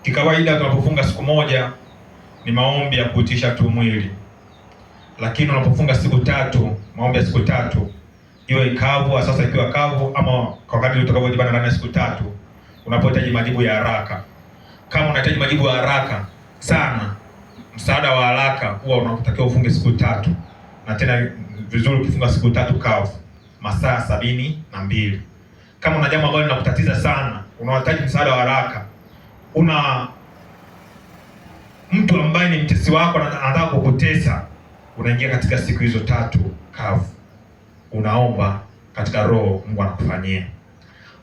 Kikawaida tunapofunga siku moja ni maombi ya kuitisha tu mwili, lakini unapofunga siku tatu, maombi ya siku tatu, iwe ikavu sasa, ikiwa kavu ama kwa kadri utakavyojibana ndani ya siku tatu, unapohitaji majibu ya haraka. Kama unahitaji majibu ya haraka sana, msaada wa haraka, huwa unatakiwa ufunge siku tatu, na tena vizuri ukifunga siku tatu kavu, masaa 72. Kama una jambo ambalo linakutatiza sana, unahitaji msaada wa haraka, una mtu ambaye ni mtesi wako anataka kukutesa, unaingia katika siku hizo tatu kavu, unaomba katika roho, Mungu anakufanyia.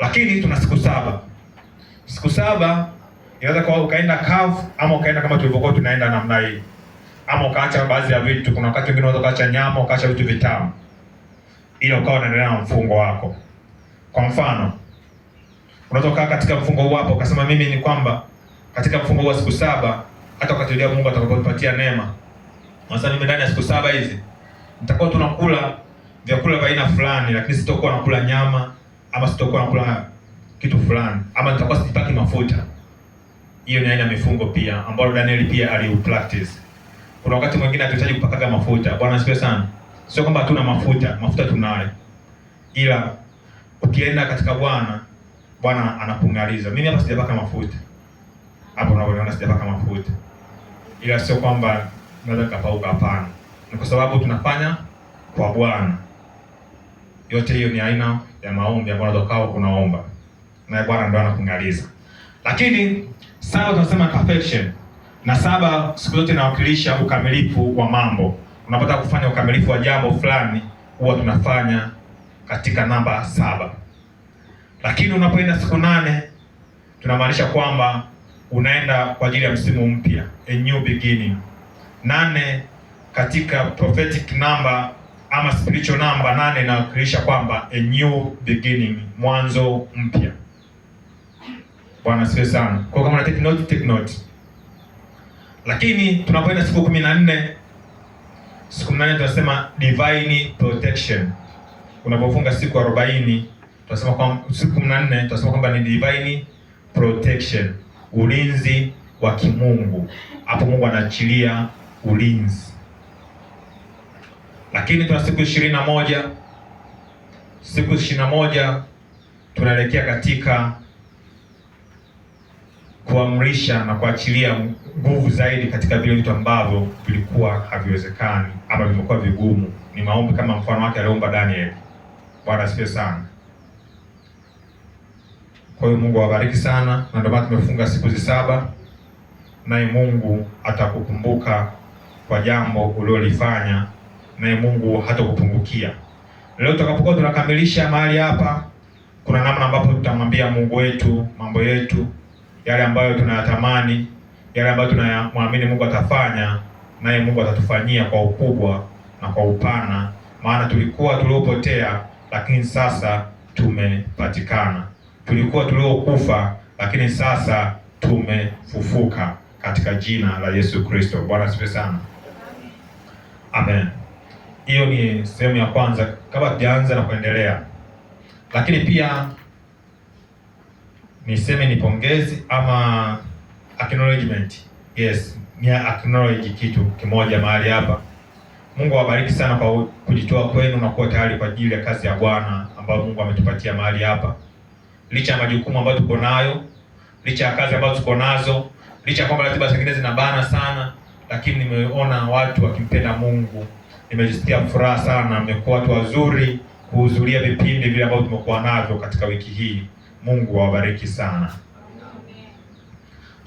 Lakini tuna siku 7. Siku 7 inaweza kwa ukaenda kavu ama ukaenda kama tulivyokuwa tunaenda namna hii, ama ukaacha baadhi ya vitu. Kuna wakati mwingine unaweza ukaacha nyama, ukaacha vitu vitamu, ila ukawa unaendelea na mfungo wako. Kwa mfano, unaweza ukaa katika mfungo huu hapo ukasema mimi ni kwamba katika mfungo huu wa siku 7, hata wakati ule Mungu atakapotupatia neema, sasa mimi ndani ya siku 7 hizi nitakuwa tunakula vyakula vya aina fulani, lakini sitakuwa nakula nyama, ama sitakuwa nakula kitu fulani, ama nitakuwa sipaki mafuta. Hiyo ni aina ya mifungo pia ambayo Daniel pia aliupractice. Kuna wakati mwingine hatuhitaji kupakaga mafuta. Bwana asifiwe sana. Sio kwamba hatuna mafuta, mafuta tunayo. Ila ukienda katika Bwana anakungaliza. Mimi hapa sijapaka mafuta. Hapo unaona sijapaka mafuta. Ila sio kwamba naweza kapauka, hapana. Ni kwa sababu tunafanya kwa Bwana. Yote hiyo ni aina ya maombi ambayo unatokao unaomba, na Bwana ndio anakungaliza. Lakini 7 tunasema perfection, na 7 siku zote inawakilisha ukamilifu wa mambo. Unapotaka kufanya ukamilifu wa jambo fulani, huwa tunafanya katika namba 7. Lakini unapoenda siku 8, tunamaanisha kwamba unaenda kwa ajili ya msimu mpya, a new beginning. 8 katika prophetic number ama spiritual number, 8 inawakilisha kwamba a new beginning, mwanzo mpya. Bwana asifiwe sana. Kwa kama una take note. Lakini tunapoenda siku 14, siku 14 tunasema divine protection. Unapofunga siku 40, tunasema kwamba siku 14 tunasema kwamba ni divine protection, ulinzi wa kimungu. Hapo Mungu anaachilia ulinzi. Lakini tuna siku 21. Siku 21 tunaelekea katika kuamrisha na kuachilia nguvu zaidi katika vile vitu ambavyo vilikuwa haviwezekani ama vimekuwa vigumu. Ni maombi kama mfano wake aliomba Daniel. Bwana asifiwe sana. Kwa hiyo Mungu awabariki sana, na ndio maana tumefunga siku 7, naye Mungu atakukumbuka kwa jambo uliolifanya, naye Mungu hatakupungukia. Leo tutakapokuwa tunakamilisha mahali hapa, kuna namna ambapo tutamwambia Mungu wetu mambo yetu, yale ambayo tunayatamani, yale ambayo tunayamwamini Mungu atafanya, naye Mungu atatufanyia kwa ukubwa na kwa upana. Maana tulikuwa tuliopotea, lakini sasa tumepatikana. Tulikuwa tuliokufa, lakini sasa tumefufuka katika jina la Yesu Kristo. Bwana asifiwe sana. Amen. Hiyo ni sehemu ya kwanza kabla tujaanza na kuendelea. Lakini pia niseme ni pongezi ama acknowledgement. Yes, ni acknowledge kitu kimoja mahali hapa. Mungu awabariki sana kwa kujitoa kwenu na kuwa tayari kwa ajili ya kazi ya Bwana ambayo Mungu ametupatia mahali hapa. Licha ya majukumu ambayo tuko nayo, licha ya kazi ambazo tuko nazo, licha ya kwamba ratiba zingine zinabana sana, lakini nimeona watu wakimpenda Mungu. Nimejisikia furaha sana, mmekuwa watu wazuri kuhudhuria vipindi vile ambavyo tumekuwa navyo katika wiki hii. Mungu awabariki sana.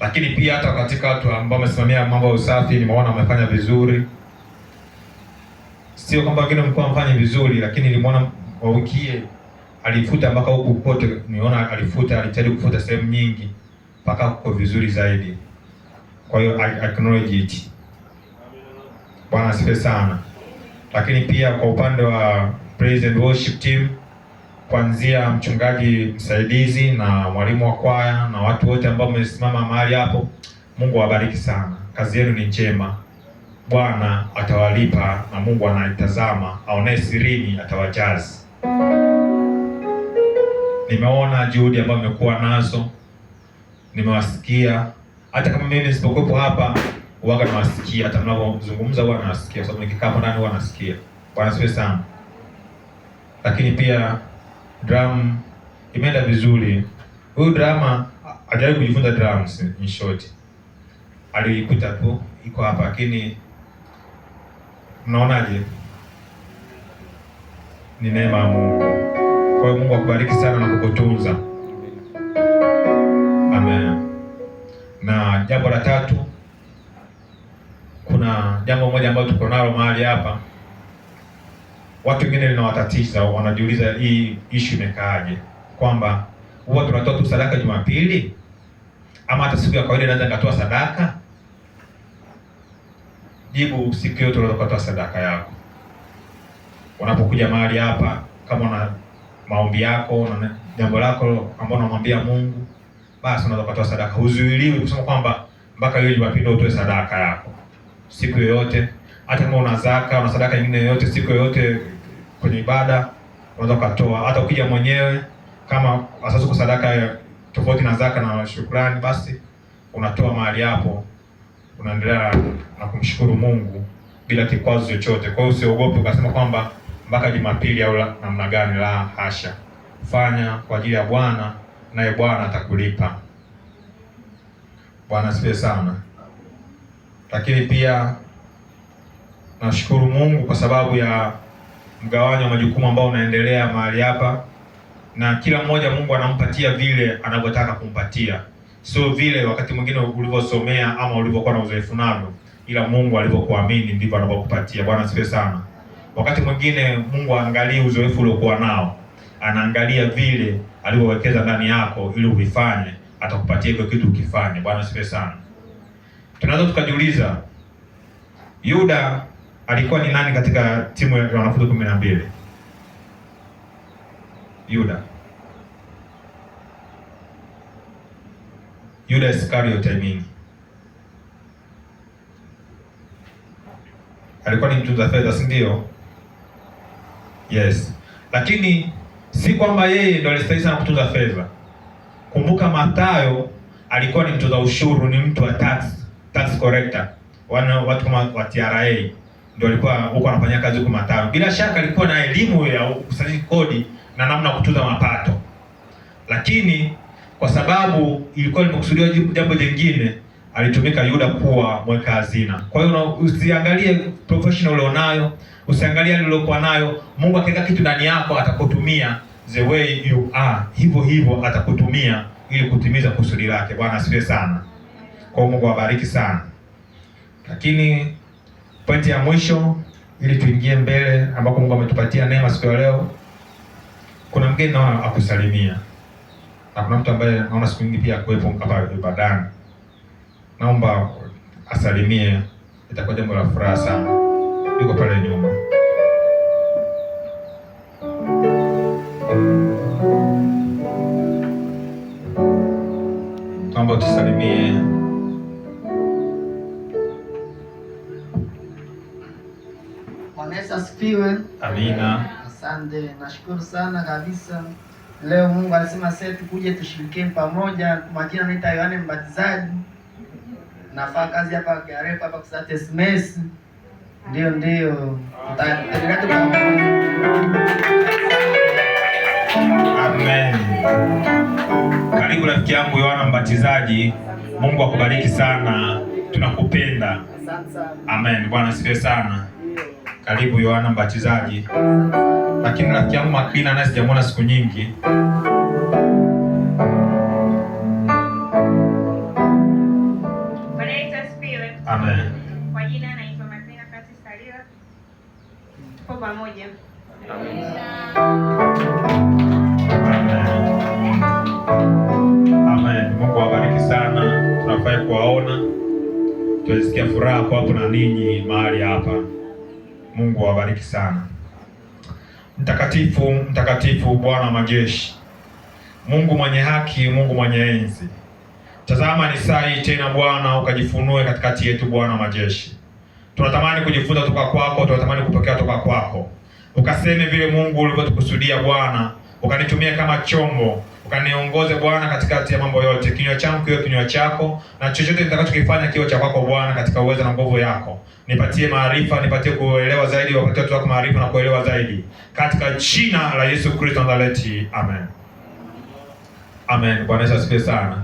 Lakini pia hata katika watu ambao wamesimamia mambo ya usafi, nimeona wamefanya vizuri. Sio kwamba wengine mlikuwa mfanye vizuri, lakini nimeona kwa wiki hii alifuta mpaka huku pote, nimeona alijaribu kufuta sehemu nyingi mpaka kuko vizuri zaidi. Kwa hiyo I acknowledge it. Bwana asifiwe sana. Lakini pia kwa upande wa praise and worship team, kuanzia mchungaji msaidizi na mwalimu wa kwaya na watu wote ambao wamesimama mahali hapo, Mungu awabariki sana. Kazi yenu ni njema. Bwana atawalipa, na Mungu anaitazama, aonaye sirini atawajaza. Nimeona juhudi ambazo mmekuwa nazo, nimewasikia, Hata kama mimi nisipokuwepo hapa huwa nawasikia, hata mnapozungumza huwa nawasikia, sababu nikikaa hapo ndani huwa nasikia. Bwana asifiwe sana. Lakini pia drum imeenda vizuri. Huyu drama hajawahi kujifunza drums, in short. Alikuta tu iko hapa, lakini mnaonaje? Ni neema ya Mungu. Kwa hiyo Mungu akubariki sana na kukutunza. Amen. Na jambo la tatu, kuna jambo moja ambalo tuko nalo mahali hapa. Watu wengine linawatatiza, wanajiuliza hii issue imekaaje, kwamba huwa tunatoa tu sadaka Jumapili ama hata siku ya kawaida naweza nikatoa sadaka? Jibu, siku yote unaweza kutoa sadaka yako. Unapokuja mahali hapa, kama una maombi yako na jambo lako ambalo unamwambia Mungu, basi unaweza kutoa sadaka. Huzuiliwi kusema kwamba mpaka hiyo Jumapili utoe sadaka yako. Siku yoyote, hata kama una zaka, una sadaka nyingine yoyote, siku yoyote kwenye ibada unaweza kutoa. Hata ukija mwenyewe, kama asasi kwa sadaka tofauti na zaka na shukrani, basi unatoa mahali hapo, unaendelea na kumshukuru Mungu bila kikwazo chochote. Kwa hiyo usiogope ukasema kwamba mpaka Jumapili au namna gani. La hasha, fanya kwa ajili ya Bwana, naye Bwana atakulipa. Bwana asifiwe sana. Lakini pia nashukuru Mungu kwa sababu ya mgawanyo wa majukumu ambao unaendelea mahali hapa, na kila mmoja Mungu anampatia vile anavyotaka kumpatia, sio vile wakati mwingine ulivyosomea ama ulivyokuwa na uzoefu nalo, ila Mungu alivyokuamini ndivyo anavyokupatia. Bwana asifiwe sana. Wakati mwingine Mungu aangalie uzoefu uliokuwa nao, anaangalia vile alivyowekeza ndani yako ili uvifanye, atakupatia hiyo kitu ukifanye. Bwana asifiwe sana. Tunaweza tukajiuliza, Yuda alikuwa ni nani katika timu ya wanafunzi 12? Yuda Iscariot, I mean. Alikuwa ni mtunza fedha, si ndio? Yes. Lakini si kwamba yeye ndio alistahili sana kutunza fedha. Kumbuka Mathayo alikuwa ni mtoza ushuru, ni mtu wa tax collector. Watu kama wa TRA ndio alikuwa huko anafanya kazi huko Mathayo. Bila shaka alikuwa na elimu ya ukusanyaji kodi na namna ya kutunza mapato. Lakini kwa sababu ilikuwa limekusudiwa jambo jingine, alitumika Yuda kuwa mweka hazina. Kwa hiyo usiangalie professional ulionayo, usiangalie alilokuwa nayo. Mungu akiweka kitu ndani yako atakutumia the way you are. Hivyo atakutumia ili kutimiza kusudi lake. Bwana asifiwe sana. Kwa Mungu awabariki sana. Lakini pointi ya mwisho ili tuingie mbele ambako Mungu ametupatia neema siku ya leo. Kuna mgeni naona akusalimia. Na kuna mtu ambaye naona siku nyingi pia kuwepo hapa ibadani. Naomba asalimie, itakuwa jambo la furaha sana. Yuko pale nyuma. Naomba tusalimie. Bwana Yesu asifiwe. Amina. Asante, nashukuru sana kabisa. Leo Mungu alisema sisi tukuje tushirikie pamoja. Kwa majina naitwa Yohane Mbatizaji. Nafanya kazi hapa KRF hapa kusate SMS. Ndio. Tutaendelea tu. Amen. Karibu rafiki yangu Yohana Mbatizaji. Mungu akubariki sana. Tunakupenda. Asante sana. Amen. Bwana asifiwe sana. Karibu Yohana Mbatizaji. Lakini rafiki yangu Maklina naye sijamuona siku nyingi. Bwana Yesu asifiwe. Amen. Kwa jina naitwa Maklina Francis Salila. Tuko pamoja. Amen. Amen. Mungu awabariki sana. Tunafurahi kuwaona. Tunasikia furaha kwa hapo na ninyi mahali hapa. Mungu awabariki sana. Mtakatifu, mtakatifu Bwana majeshi, Mungu mwenye haki, Mungu mwenye enzi. Tazama ni saa hii tena Bwana, ukajifunue katikati yetu Bwana majeshi. Tunatamani kujifunza toka kwako, tunatamani kupokea toka kwako. Ukaseme vile Mungu ulivyotukusudia Bwana, ukanitumia kama chombo, Ukaniongoze Bwana katikati ya mambo yote. Kinywa changu kiwe kinywa chako, na chochote nitakachokifanya kiwe cha kwako Bwana, katika uwezo na nguvu yako. Nipatie maarifa, nipatie kuelewa zaidi, wapatie watu wako maarifa na kuelewa zaidi. Katika jina la Yesu Kristo Nazareti. Amen. Amen. Bwana Yesu asifiwe sana.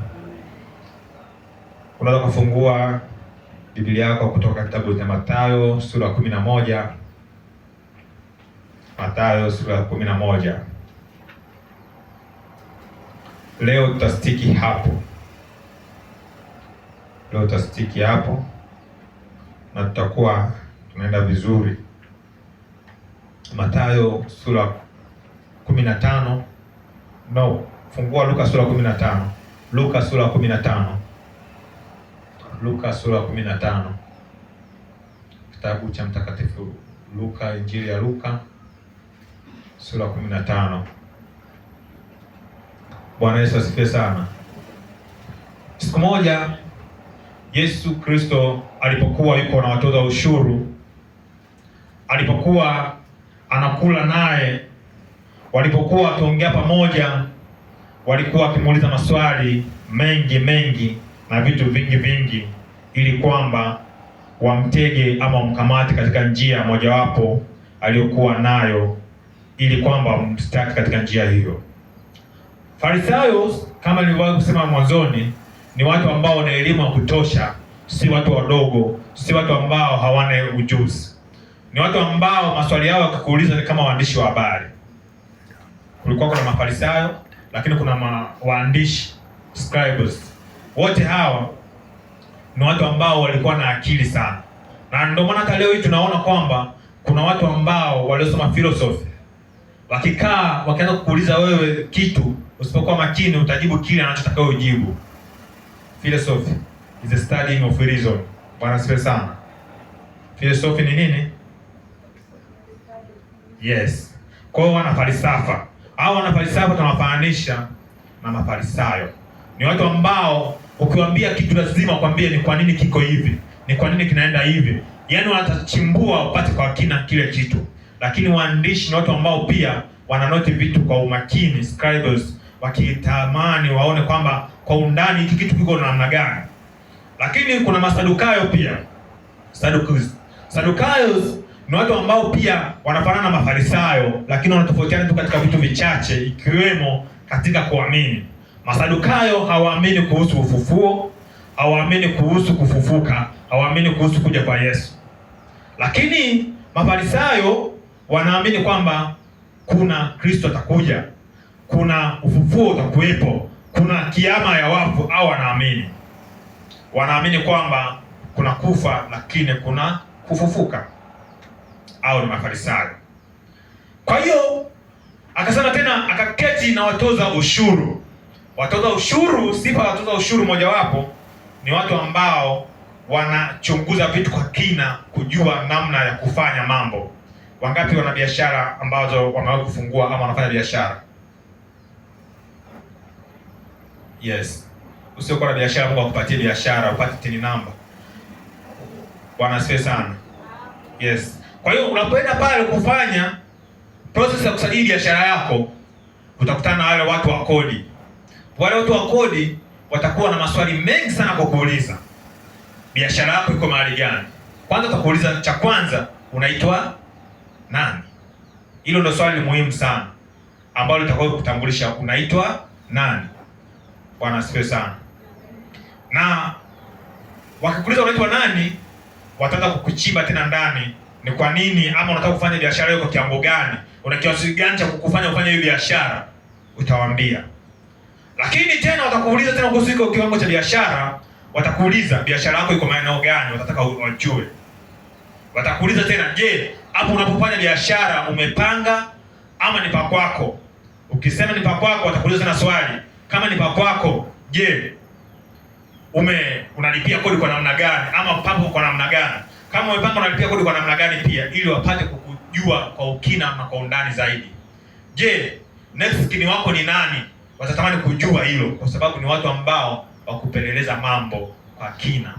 Unaweza kufungua Biblia yako kutoka kitabu cha Mathayo sura ya 11. Mathayo sura ya 11. Leo tutastiki hapo. Na tutakuwa tunaenda vizuri. Mathayo sura 15. No, fungua Luka sura 15. Luka sura 15. Luka sura 15. Kitabu cha mtakatifu Luka, Injili ya Luka sura 15. Bwana Yesu asifiwe sana. Siku moja Yesu Kristo alipokuwa yuko na watoza ushuru, alipokuwa anakula naye, walipokuwa wakiongea pamoja, walikuwa wakimuuliza maswali mengi na vitu vingi, ili kwamba wamtege ama wamkamate katika njia mojawapo aliyokuwa nayo, ili kwamba wamstaki katika njia hiyo. Farisayo, kama nilivyowahi kusema mwanzoni, ni watu ambao wana elimu ya kutosha, si watu wadogo, si watu ambao hawana ujuzi. Ni watu ambao maswali yao yakikuuliza ni kama waandishi wa habari. Kulikuwa kuna Mafarisayo, lakini kuna waandishi, scribes. Wote hawa ni watu ambao walikuwa na akili sana. Na ndio maana hata leo hii tunaona kwamba kuna watu ambao waliosoma philosophy, wakikaa wakaanza kukuuliza wewe kitu, usipokuwa makini utajibu kile anachotaka wewe ujibu. Philosophy is a studying of reason. Bwana asifiwe sana. Philosophy ni nini? Yes. Kwa hiyo wana falsafa. Hao wana falsafa tunawafananisha na Mafarisayo. Ni watu ambao ukiwaambia kitu lazima kwambie ni kwa nini kiko hivi, ni kwa nini kinaenda hivi. Yaani watachimbua upate kwa kina kile kitu. Lakini waandishi ni watu ambao pia wananoti vitu kwa umakini, scribes, wakitamani waone kwamba kwa undani hiki kitu kiko namna gani. Lakini kuna Masadukayo pia. Sadukayos ni watu ambao pia wanafanana na Mafarisayo, lakini wanatofautiana tu katika vitu vichache, ikiwemo katika kuamini. Masadukayo hawaamini kuhusu ufufuo, hawaamini kuhusu kufufuka, hawaamini kuhusu kuja kwa Yesu. Lakini Mafarisayo wanaamini kwamba kuna Kristo atakuja, kuna ufufuo utakuwepo, kuna kiama ya wafu, au wanaamini kwamba kuna kufa lakini kuna kufufuka, au ni Mafarisayo. Kwa hiyo akasema tena, akaketi na watoza ushuru. Watoza ushuru, sifa ya watoza ushuru mojawapo ni watu ambao wanachunguza vitu kwa kina, kujua namna ya kufanya mambo. Wangapi wana biashara ambazo wamewahi kufungua ama wanafanya biashara? Yes. Usiokuwa na biashara, Mungu akupatie biashara, upate tini namba. Bwana asifiwe sana. Yes. Kwa hiyo unapoenda pale kufanya process ya kusajili biashara yako, utakutana na wale watu wa kodi. Wale watu wa kodi watakuwa na maswali mengi sana kwa kuuliza. Biashara yako iko mahali gani? Kwanza utakuuliza, cha kwanza, unaitwa nani? Hilo ndio swali muhimu sana ambalo litakao kutambulisha unaitwa nani. Bwana asifiwe sana. Na wakikuuliza unaitwa nani, wataanza kukuchimba tena ndani. Ni kwa nini, ama unataka kufanya biashara hiyo kwa kiwango gani? Una kiasi gani cha kukufanya ufanye hiyo biashara? Utawaambia. Lakini tena watakuuliza tena kuhusu hiyo kiwango cha biashara, watakuuliza biashara yako iko maeneo gani, watataka wajue. Watakuuliza tena, je, hapo unapofanya biashara umepanga ama ni pa kwako? Ukisema ni pa kwako, watakuuliza tena swali, kama ni pa kwako, je, unalipia kodi kwa namna gani, ama papo kwa namna gani? Kama umepanga unalipia kodi kwa namna gani pia, ili wapate kukujua kwa ukina na kwa undani zaidi. Je, next kin wako ni nani? Watatamani kujua hilo, kwa sababu ni watu ambao wakupeleleza mambo kwa kina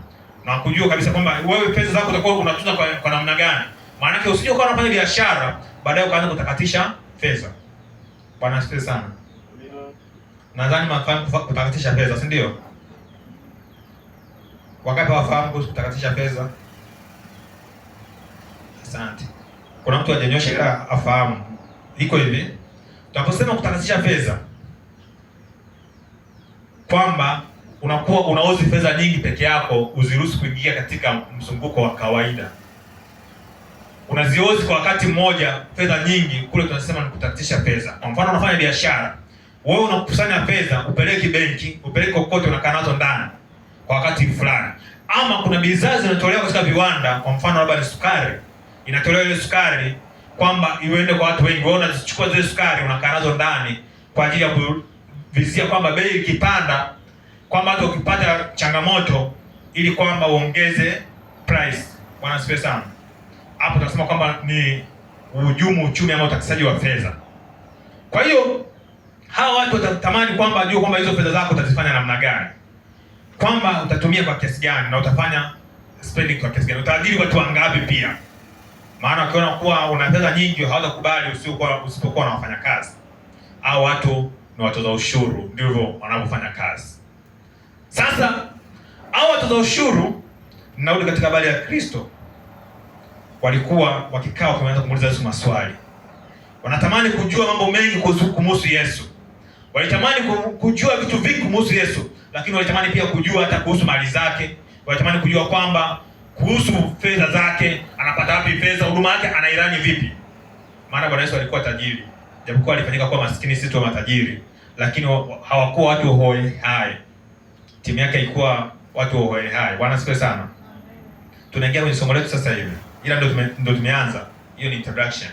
na kujua kabisa kwamba wewe pesa zako utakuwa unatunza kwa namna gani. Maana yake usije ukawa unafanya biashara baadaye ukaanza kutakatisha pesa. Bwana asifiwe sana. Nadhani mnafahamu kutakatisha fedha, si ndio? Wangapi wafahamu kutakatisha fedha? Asante. Kuna mtu hajanyosha ila afahamu. Iko hivi. Tunaposema kutakatisha fedha, kwamba unakuwa unauzi fedha nyingi peke yako, uziruhusu kuingia katika mzunguko wa kawaida. Unaziozi kwa wakati mmoja fedha nyingi, kule tunasema ni kutakatisha fedha. Kwa mfano unafanya biashara, wewe unakusanya fedha, upeleke benki, upeleke kokote, unakaa nazo ndani kwa wakati fulani. Ama kuna bidhaa zinatolewa katika viwanda, kwa mfano labda ni sukari, inatolewa ile sukari kwamba iende kwa watu wengi. Wewe unazichukua zile sukari, unakaa nazo ndani kwa ajili ya kuvizia kwamba bei ikipanda, kwamba hata ukipata changamoto, ili kwamba uongeze price. Bwana asifiwe sana. Hapo tunasema kwamba ni uhujumu uchumi ama utakasaji wa fedha. Kwa hiyo hawa watu watatamani kwamba ajue kwamba hizo fedha zako utazifanya namna gani, kwamba utatumia kwa kiasi gani na utafanya spending kwa kiasi gani, utaajiri watu wangapi pia. Maana ukiona kuwa una fedha nyingi hawatakubali usipokuwa na wafanyakazi, au watu ni watoza ushuru, ndivyo wanapofanya kazi. Sasa hao watoza ushuru, narudi katika habari ya Kristo, walikuwa wakikaa wakianza kumuuliza Yesu maswali. Wanatamani kujua mambo mengi kuhusu Yesu. Walitamani kujua vitu vingi kuhusu Yesu, lakini walitamani pia kujua hata kuhusu mali zake. Walitamani kujua kwamba kuhusu fedha zake, anapata wapi fedha, huduma yake anairani vipi. Maana Bwana Yesu alikuwa tajiri. Japokuwa alifanyika kuwa maskini sisi tu matajiri, lakini hawakuwa watu hoi hai. Timu yake ilikuwa watu hoi hai. Bwana asifiwe sana. Tunaingia kwenye somo letu sasa hivi. Ila ndio tumeanza. Hiyo ni introduction.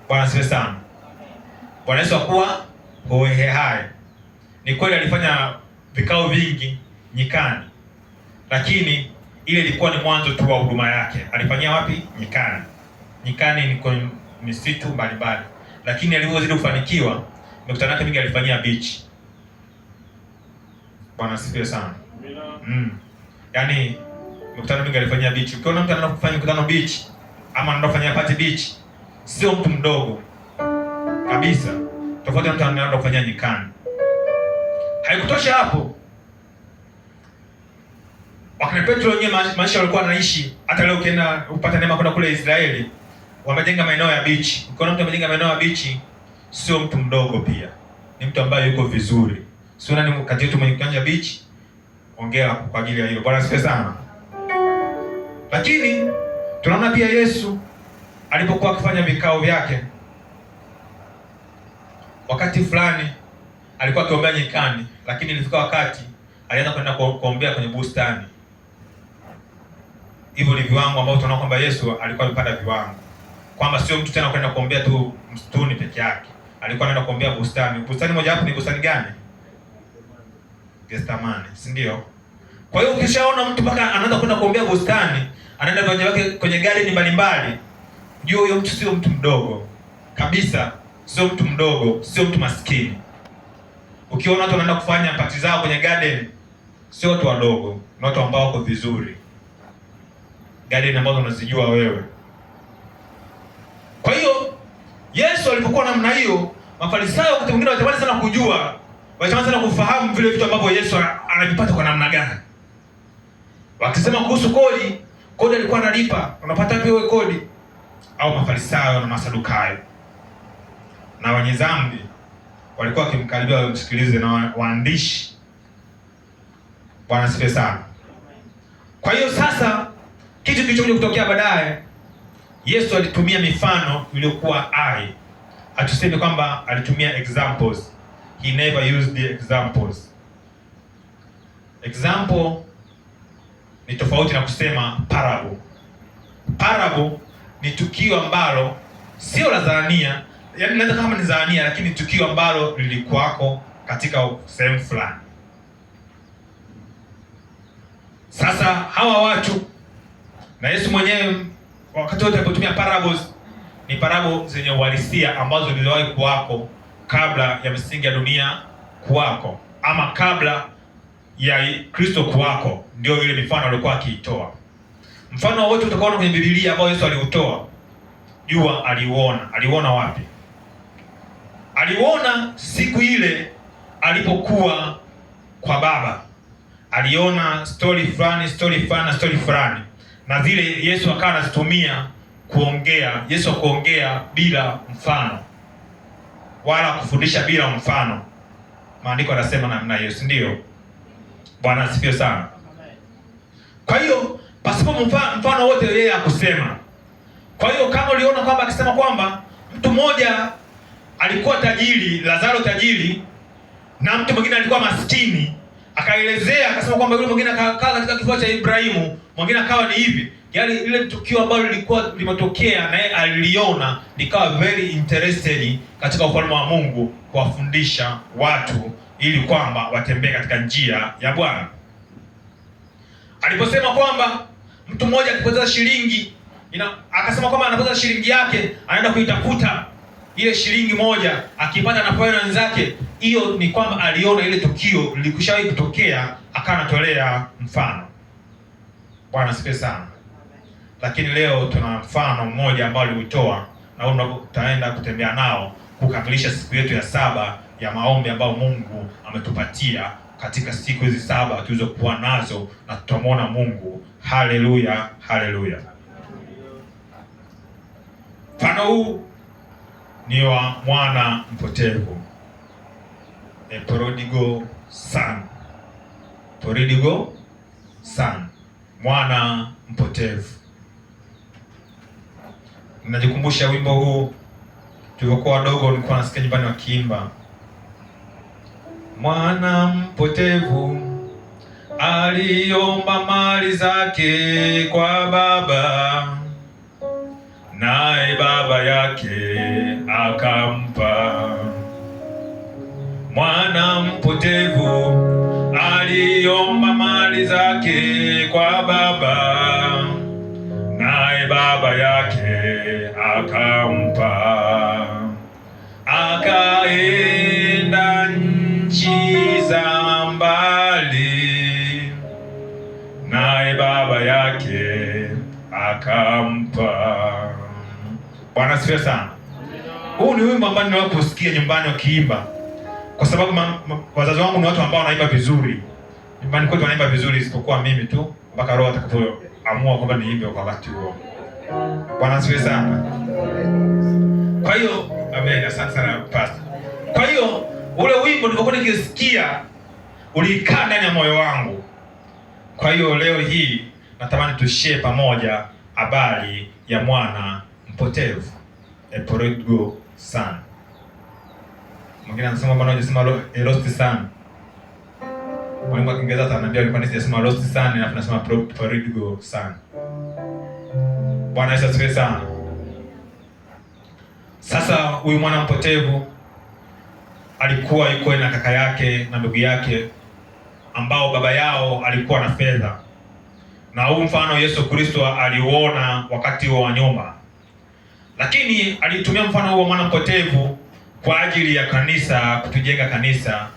Bwana asifiwe sana. Bwana Yesu hakuwa hoi hai. Ni kweli alifanya vikao vingi nyikani, lakini ile ilikuwa ni mwanzo tu wa huduma yake. Alifanyia wapi? Nyikani. Nyikani ni kwenye misitu mbalimbali. Lakini alipozidi kufanikiwa, mikutano yake mingi alifanyia beach. Bwana asifiwe sana. Yaani mikutano mingi alifanyia beach. Ukiona mtu anaenda kufanya mikutano beach ama anaenda kufanya party beach, sio mtu mdogo kabisa. Tofauti na mtu anaenda kufanya nyikani. Haikutosha hapo. Wakati Petro wenyewe maisha walikuwa wanaishi, hata leo ukienda upata neema kwenda kule Israeli, wamejenga maeneo ya beach. Ukiona mtu amejenga maeneo ya beach, sio mtu mdogo pia. Ni mtu ambaye yuko vizuri. Sio nani kati yetu mwenye kiwanja beach, ongea kwa ajili ya hilo. Bwana asifiwe sana. Lakini tunaona pia Yesu alipokuwa akifanya vikao vyake, wakati fulani alikuwa akiombea nyikani, lakini ilifika wakati alianza kwenda kuombea kwenye bustani. Hivyo ni viwango ambavyo tunaona kwamba Yesu alikuwa amepanda viwango, kwamba sio mtu tena kwenda kuombea tu msituni peke yake, alikuwa anaenda kuombea bustani. Bustani moja hapo ni bustani gani? Getsemani, si ndio? Kwa hiyo ukishaona mtu mpaka anaanza kwenda kuombea bustani, anaenda viwanja vyake kwenye garden mbalimbali, jua huyo mtu sio mtu mdogo kabisa, sio mtu mdogo, sio mtu maskini. Ukiona watu wanaenda kufanya party zao kwenye garden, sio watu wadogo, ni watu ambao wako vizuri. Garden ambazo unazijua wewe. Kwa hiyo Yesu alipokuwa namna hiyo, Mafarisayo wakati mwingine walitamani sana kujua, walitamani sana kufahamu vile vitu ambavyo Yesu anavipata kwa namna gani. Wakisema kuhusu kodi alikuwa analipa, unapata wapi wewe kodi? Au Mafarisayo na Masadukayo na wenye dhambi walikuwa wakimkaribia wamsikilize, na waandishi. Bwana asifiwe sana. Kwa hiyo sasa kitu kilichokuja kutokea baadaye, Yesu alitumia mifano iliyokuwa hai. Hatusemi kwamba alitumia examples. He never used the examples. Example ni tofauti na kusema parable. Parable ni tukio ambalo sio la dhania, yaani naweza kama ni dhania, lakini tukio ambalo lilikuwako katika sehemu fulani. Sasa hawa watu na Yesu mwenyewe wakati wote alipotumia parables, ni parable zenye uhalisia ambazo ziliwahi kuwako kabla ya misingi ya dunia kuwako, ama kabla ya Kristo kuwako. Ndio ile mifano alikuwa akiitoa. Mfano wote utakuona kwenye Biblia ambao Yesu aliutoa, jua aliuona wapi? Aliuona siku ile alipokuwa kwa baba aliona story fulani, na zile Yesu akawa anazitumia kuongea. Yesu kuongea bila mfano wala kufundisha bila mfano. Maandiko yanasema namna hiyo, si ndio? Bwana asifiwe sana. Kwa hiyo pasipo mfano wote yeye akusema. Kwa hiyo kama uliona kwamba akisema kwamba mtu mmoja alikuwa tajiri, Lazaro tajiri, na mtu mwingine alikuwa maskini, akaelezea akasema kwamba yule mwingine akakaa katika kifua cha Ibrahimu, mwingine akawa ni hivi. Yaani ile tukio ambalo lilikuwa limetokea na yeye aliliona, likawa very interested katika ufalme wa Mungu, kuwafundisha watu ili kwamba watembee katika njia ya Bwana. Aliposema kwamba mtu mmoja akipoteza shilingi, akasema kwamba anapoteza shilingi yake, anaenda kuitafuta ile shilingi moja, akipata na kwa wenzake. Hiyo ni kwamba aliona ile tukio lilikwishawahi kutokea, akanatolea mfano. Bwana asifiwe sana. Lakini leo tuna mfano mmoja ambao aliutoa, na huo tutaenda kutembea nao kukamilisha siku yetu ya 7 ya maombi ambayo Mungu ametupatia katika siku hizi 7 tulizokuwa nazo, na tutamwona Mungu. Haleluya, haleluya. Mfano huu ni wa mwana mpotevu, a prodigal son. Prodigal son, mwana mpotevu. Ninajikumbusha wimbo huu tulivyokuwa wadogo, nilikuwa nasikia nyumbani wakiimba. Mwana mpotevu aliomba mali zake kwa baba, naye baba yake akampa. Mwana mpotevu aliomba mali zake kwa baba, naye baba yake akampa. Akaenda nchi za mbali, naye baba yake akampa. Bwana asifiwe sana. Huu ni wimbo ambao nimewahi kusikia nyumbani wakiimba, kwa sababu wazazi wangu ni watu ambao wanaimba vizuri. Nyumbani kwetu wanaimba vizuri, isipokuwa mimi tu, mpaka Roho atakapoamua kwamba niimbe kwa wakati huo. Bwana asifiwe sana. Kwa hiyo amen, asante sana pastor. Kwa hiyo ule wimbo nilipokuwa nikisikia ulikaa ndani ya moyo wangu. Kwa hiyo leo hii natamani tushare pamoja habari ya mwana mpotevu, a prodigal son. Mwingine anasema bwana unasema a lost son. Mwalimu wa Kiingereza ataniambia alikuwa anasema lost son, na tunasema prodigal son. Bwana Yesu asifiwe sana. Sasa huyu mwana mpotevu alikuwa yuko na kaka yake na ndugu yake, ambao baba yao alikuwa na fedha. Na huu mfano Yesu Kristo aliuona wakati wa nyuma, lakini alitumia mfano huu wa mwana mpotevu kwa ajili ya kanisa,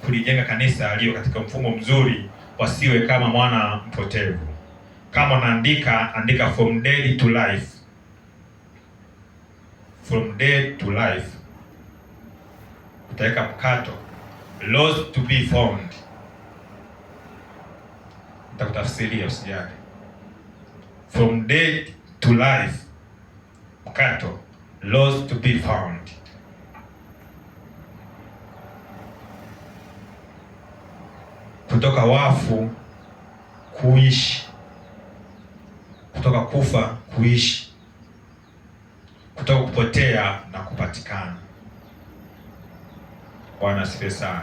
kulijenga kanisa aliyo katika mfumo mzuri, wasiwe kama mwana mpotevu. Kama andika from dead to life. From dead to life. Utaweka mkato, lost to be found. Nitakutafsiria usijali. From dead to life, mkato, lost to be found. Kutoka wafu kuishi, kutoka kufa kuishi, kutoka kupotea na kupatikana. Bwana asifiwe sana.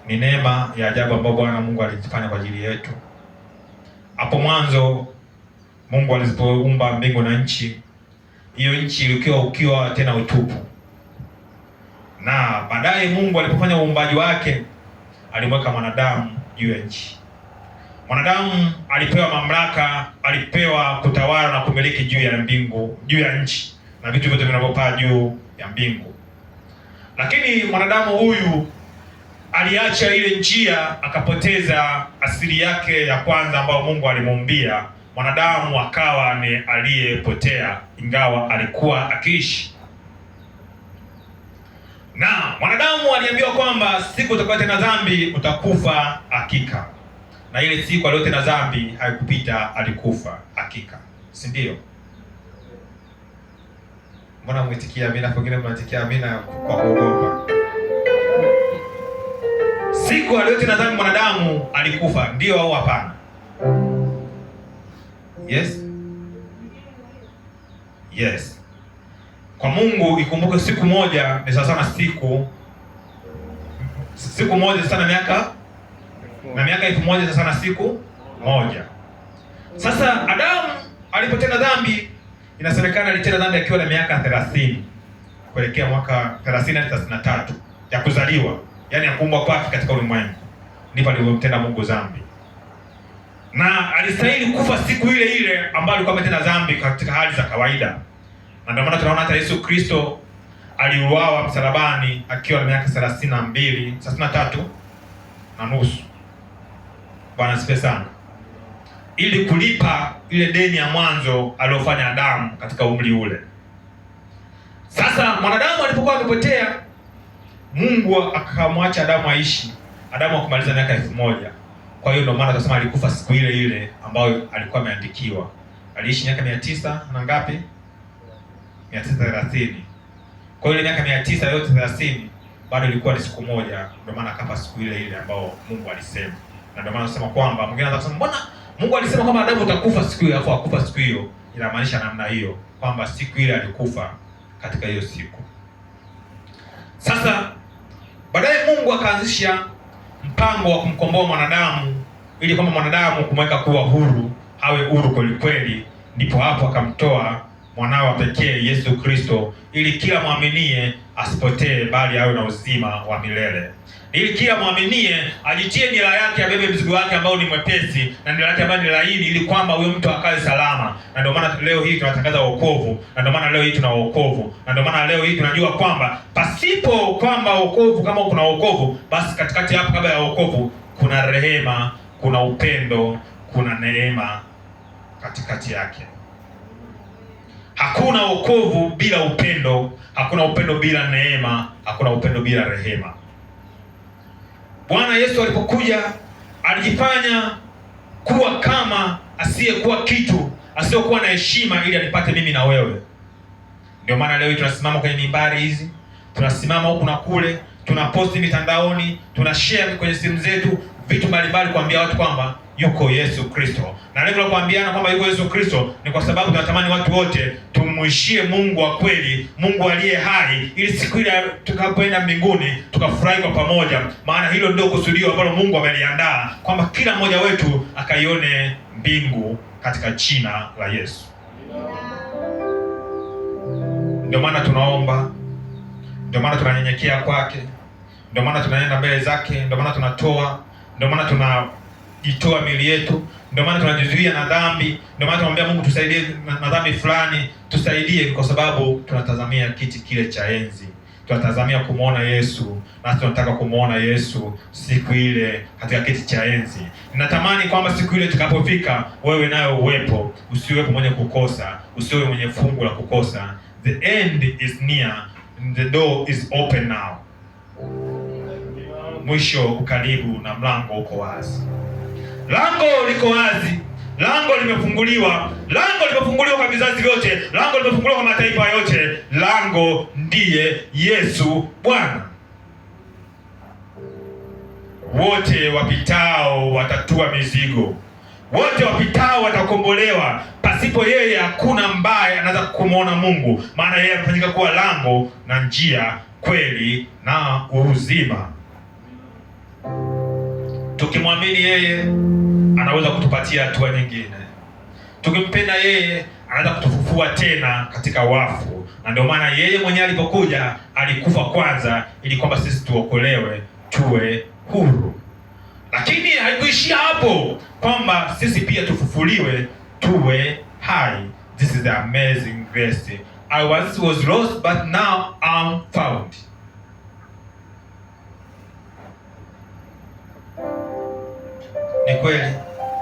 Ni neema ya ajabu ambayo Bwana Mungu alifanya kwa ajili yetu. Hapo mwanzo Mungu alipoumba mbingu na nchi, hiyo nchi ilikuwa ukiwa tena utupu. Na baadaye Mungu alipofanya uumbaji wake, alimweka mwanadamu juu ya nchi. Mwanadamu alipewa mamlaka, alipewa kutawala na kumiliki juu ya mbingu, juu ya nchi na vitu vyote vinavyopaa juu ya mbingu. Lakini mwanadamu huyu aliacha ile njia, akapoteza asili yake ya kwanza ambayo Mungu alimuumbia. Mwanadamu akawa ni aliyepotea, ingawa alikuwa akiishi. Na mwanadamu aliambiwa kwamba siku utakayotenda dhambi utakufa hakika. Na ile siku aliyotenda dhambi haikupita, alikufa hakika, si ndio? Mbona mwitikia amina? Pengine mnatikia amina kwa kuogopa. Siku aliyotenda dhambi mwanadamu alikufa, ndio au hapana? Yes? Yes. Kwa Mungu ikumbuke siku moja ni sawa sana siku moja sana miaka 1000 sana siku moja. Sasa Adamu alipotenda dhambi, inasemekana alitenda dhambi akiwa na miaka 30 kuelekea mwaka 30 hadi 33 ya kuzaliwa, yaani ya kuumbwa kwake katika ulimwengu, ndipo alipotenda Mungu dhambi. Na alistahili kufa siku ile ile ambayo alikuwa ametenda dhambi katika hali za kawaida. Na ndio maana tunaona hata Yesu Kristo aliuawa msalabani akiwa na miaka 33 na nusu. Bwana asifiwe sana. Ili kulipa ile deni ya mwanzo aliyofanya Adamu katika umri ule. Sasa mwanadamu alipokuwa amepotea, Mungu akamwacha Adamu aishi. Adamu akumaliza miaka 1000. Kwa hiyo ndio maana tunasema alikufa siku ile ile ambayo alikuwa ameandikiwa. Aliishi miaka 900 na ngapi? 930. Kwa hiyo ile miaka 900 yote 30 bado ilikuwa ni siku moja, ndio maana akafa siku ile ile ambao Mungu alisema. Na ndio maana tunasema kwamba mwingine anataka kusema mbona Mungu alisema kwamba Adamu utakufa siku hiyo, alafu akufa siku hiyo. Inamaanisha namna hiyo kwamba siku ile alikufa katika hiyo siku. Sasa baadaye Mungu akaanzisha mpango wa kumkomboa mwanadamu, ili kwamba mwanadamu kumweka kuwa huru, awe huru kweli kweli. Ndipo hapo akamtoa mwanawe wa pekee Yesu Kristo, ili kila muaminie asipotee bali awe na uzima wa milele. Ili kila muaminie ajitie nira yake, abebe mzigo wake ambao ni mwepesi na nira yake ambayo ni laini, ili kwamba huyo mtu akae salama. Na ndio maana leo hii tunatangaza wokovu, na ndio maana leo hii tuna wokovu, na ndio maana leo hii tunajua kwamba pasipo kwamba wokovu, kama kuna wokovu, basi katikati hapo kabla ya wokovu kuna rehema, kuna upendo, kuna neema katikati yake. Hakuna wokovu bila upendo, hakuna upendo bila neema, hakuna upendo bila rehema. Bwana Yesu alipokuja alijifanya kuwa kama asiyekuwa kitu, asiyekuwa na heshima, ili anipate mimi na wewe. Ndio maana leo tunasimama kwenye mimbari hizi, tunasimama huku na kule, tunaposti mitandaoni, tunashare kwenye simu zetu vitu mbalimbali kuambia watu kwamba yuko Yesu Kristo. Na lengo la kuambiana kwamba yuko Yesu Kristo ni kwa sababu tunatamani watu wote tumuishie Mungu wa kweli, Mungu aliye hai, ili siku ile tutakapoenda mbinguni tukafurahi kwa pamoja. Maana hilo ndio kusudio ambalo Mungu ameliandaa, kwamba kila mmoja wetu akaione mbingu katika jina la Yesu. Ndio maana tunaomba, ndio maana tunanyenyekea kwake, ndio maana tunaenda mbele zake, ndio maana tunatoa, ndio maana tunajitoa miili yetu, ndio maana tunajizuia na dhambi, ndio maana tunamwambia Mungu tusaidie na dhambi fulani, tusaidie, kwa sababu tunatazamia kiti kile cha enzi. Tunatazamia kumuona Yesu, na tunataka kumuona Yesu siku ile katika kiti cha enzi. Ninatamani kwamba siku ile tukapofika, wewe nayo uwepo, usiwepo mwenye kukosa, usiwe mwenye fungu la kukosa. The end is near, the door is open now. Mwisho ukaribu na mlango uko wazi. Lango liko wazi, lango limefunguliwa, lango limefunguliwa kwa vizazi vyote, lango limefunguliwa kwa mataifa yote. Lango ndiye Yesu Bwana. Wote wapitao watatua mizigo, wote wapitao watakombolewa. Pasipo yeye hakuna ambaye anaweza kumwona Mungu, maana yeye amefanyika kuwa lango na njia, kweli na uzima. Tukimwamini yeye, anaweza kutupatia hatua nyingine. Tukimpenda yeye, anaweza kutufufua tena katika wafu. Na ndio maana yeye mwenyewe alipokuja alikufa kwanza, ili kwamba sisi tuokolewe, tuwe huru. Lakini haikuishia hapo, kwamba sisi pia tufufuliwe, tuwe hai. This is the amazing grace. I once was lost, but now I'm found. Ni kweli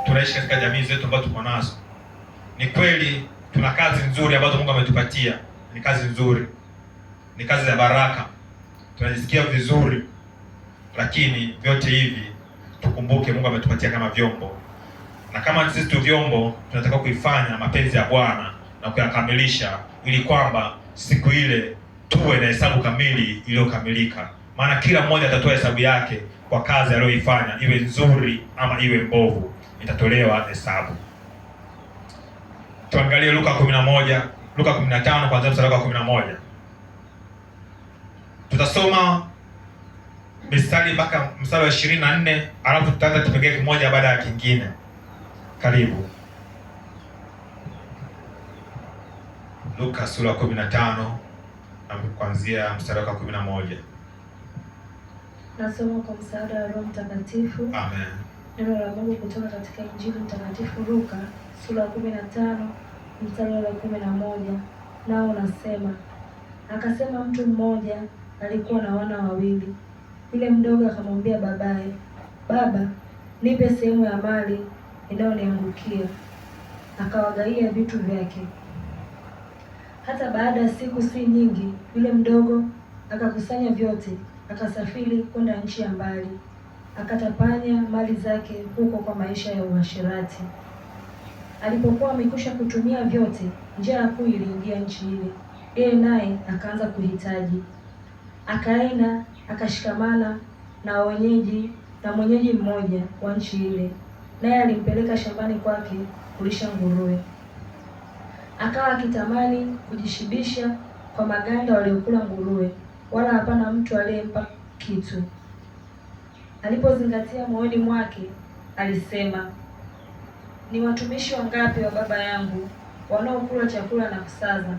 tunaishi katika jamii zetu ambazo tuko nazo. Ni kweli tuna kazi nzuri ambazo Mungu ametupatia. Ni kazi nzuri, ni kazi za baraka. tunajisikia vizuri, lakini vyote hivi tukumbuke Mungu ametupatia kama vyombo, na kama sisi tu vyombo tunataka kuifanya mapenzi ya Bwana na kuyakamilisha, ili kwamba siku ile tuwe na hesabu kamili iliyokamilika. Maana kila mmoja atatoa hesabu yake kwa kazi aliyoifanya, iwe nzuri ama iwe mbovu, itatolewa hesabu. Tuangalie Luka 15 kuanzia mstari wa 11. Tutasoma mistari mpaka mstari wa 24, alafu tutaanza kipengele kimoja baada ya kingine. Karibu. Luka sura 15 na kuanzia mstari wa 11. Nasoma kwa msaada wa Roho Mtakatifu. Amen. Neno la Mungu kutoka katika Injili Mtakatifu Luka sura 15 mstari wa 11, nao unasema, akasema mtu mmoja alikuwa na wana wawili. Yule mdogo akamwambia babaye, Baba, nipe sehemu ya mali inayoniangukia. Akawagaia vitu vyake. Hata baada ya siku si nyingi, yule mdogo akakusanya vyote, akasafiri kwenda nchi ya mbali, akatapanya mali zake huko kwa maisha ya uasherati. Alipokuwa amekwisha kutumia vyote, njaa kuu iliingia nchi ile, yeye naye akaanza kuhitaji. Akaenda akashikamana na mwenyeji mmoja wa nchi ile, naye alimpeleka shambani kwake kulisha nguruwe. Akawa akitamani kujishibisha kwa maganda waliokula nguruwe, wala hapana mtu aliyempa kitu. Alipozingatia moyoni mwake, alisema, ni watumishi wangapi wa baba yangu wanaokula chakula na kusaza,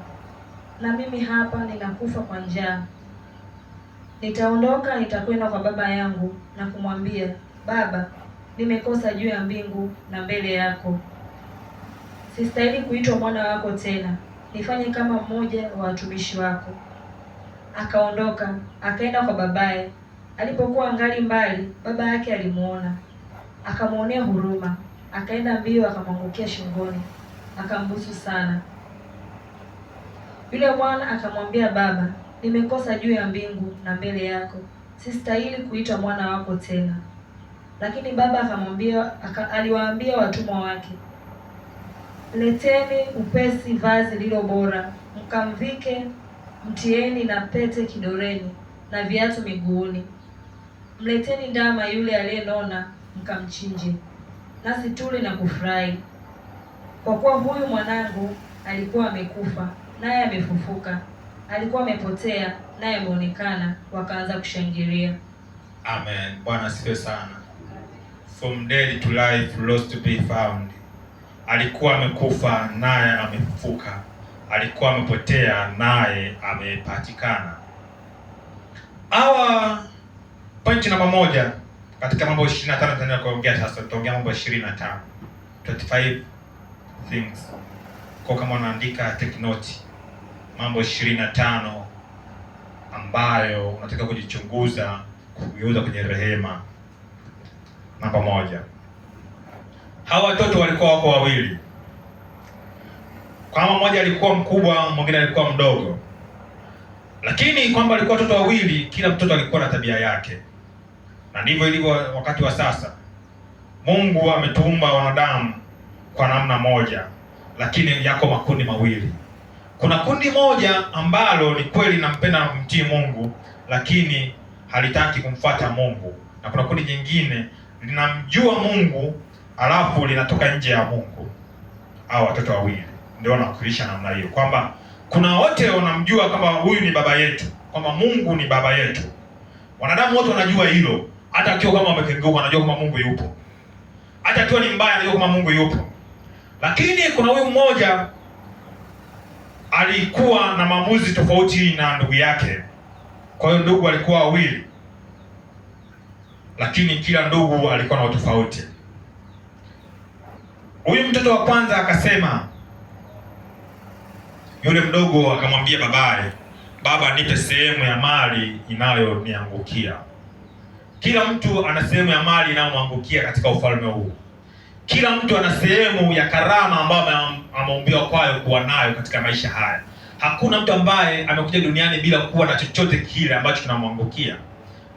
na mimi hapa ninakufa kwa njaa. Nitaondoka, nitakwenda kwa baba yangu na kumwambia, Baba, nimekosa juu ya mbingu na mbele yako. Sistahili kuitwa mwana wako tena, nifanye kama mmoja wa watumishi wako. Akaondoka, akaenda kwa babaye. Alipokuwa angali mbali, baba yake alimuona, akamwonea huruma, akaenda mbio, akamwangukia shingoni, akambusu sana. Yule mwana akamwambia, Baba, nimekosa juu ya mbingu na mbele yako, sistahili kuitwa mwana wako tena. Lakini baba aliwaambia watumwa wake, leteni upesi vazi lilo bora, mkamvike, mtieni na pete kidoleni na viatu miguuni. Mleteni ndama yule aliyenona, mkamchinje, nasi tule na kufurahi. Kwa kuwa huyu mwanangu alikuwa amekufa, naye amefufuka; alikuwa amepotea, naye ameonekana. Wakaanza kushangilia. Amen. Bwana asifiwe sana. From dead to life, lost to be found. Alikuwa amekufa naye amefufuka, alikuwa amepotea naye amepatikana. Point namba 1 katika Mambo 25 tunaenda kuongea sasa. Tutaongea mambo 25, 25 things. Kwa kama unaandika, take note. Mambo 25 ambayo unataka kujichunguza, kugeuza kwenye rehema. Namba 1. Hawa watoto walikuwa wako wawili. Kama mmoja alikuwa mkubwa, mwingine alikuwa mdogo. Lakini kwamba walikuwa watoto wawili, kila mtoto alikuwa na tabia yake. Na ndivyo ilivyo wakati wa sasa. Mungu ametuumba wanadamu kwa namna moja, lakini yako makundi mawili. Kuna kundi moja ambalo ni kweli linampenda mtii Mungu, lakini halitaki kumfuata Mungu. Na kuna kundi jingine linamjua Mungu alafu linatoka nje ya Mungu. Hao watoto wawili ndio wanawakilisha namna hiyo, kwamba kuna wote wanamjua kama huyu ni baba yetu, kwamba Mungu ni baba yetu. Wanadamu wote wanajua hilo, hata akiwa kama wamekengeuka wanajua kama Mungu yupo. Hata akiwa ni mbaya anajua kama Mungu yupo. Lakini kuna huyu mmoja alikuwa na maamuzi tofauti na ndugu yake. Kwa hiyo ndugu alikuwa wawili, lakini kila ndugu alikuwa na tofauti. Huyu mtoto wa kwanza akasema, yule mdogo akamwambia babaye, Baba, nipe sehemu ya mali inayoniangukia. Kila mtu ana sehemu ya mali inayomwangukia katika ufalme huu. Kila mtu ana sehemu ya karama ambayo ameumbiwa kwayo kuwa nayo katika maisha haya. Hakuna mtu ambaye amekuja duniani bila kuwa na chochote kile ambacho kinamwangukia,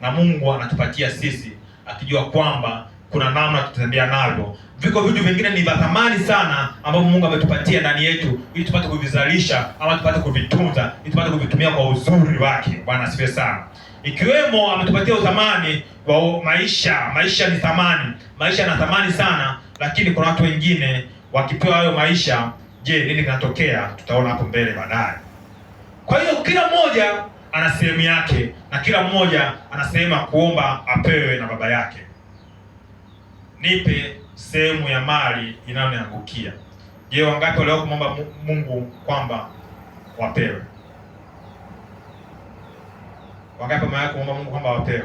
na Mungu anatupatia sisi akijua kwamba kuna namna tutembea navyo. Viko vitu vingine ni vya thamani sana ambavyo Mungu ametupatia ndani yetu ili tupate kuvizalisha ama tupate kuvitunza, ili tupate kuvitumia kwa uzuri wake. Bwana asifiwe sana. Ikiwemo ametupatia uthamani wa maisha. Maisha ni thamani, maisha yana thamani sana, lakini kuna watu wengine wakipewa hayo maisha, je, nini kinatokea? Tutaona hapo mbele baadaye. Kwa hiyo kila mmoja ana sehemu yake na kila mmoja anasema kuomba apewe na baba yake. Nipe sehemu ya mali inayoniangukia. Je, wangapi walio kumwomba Mungu kwamba wapewe? Wangapi wamewahi kumwomba Mungu kwamba wapewe?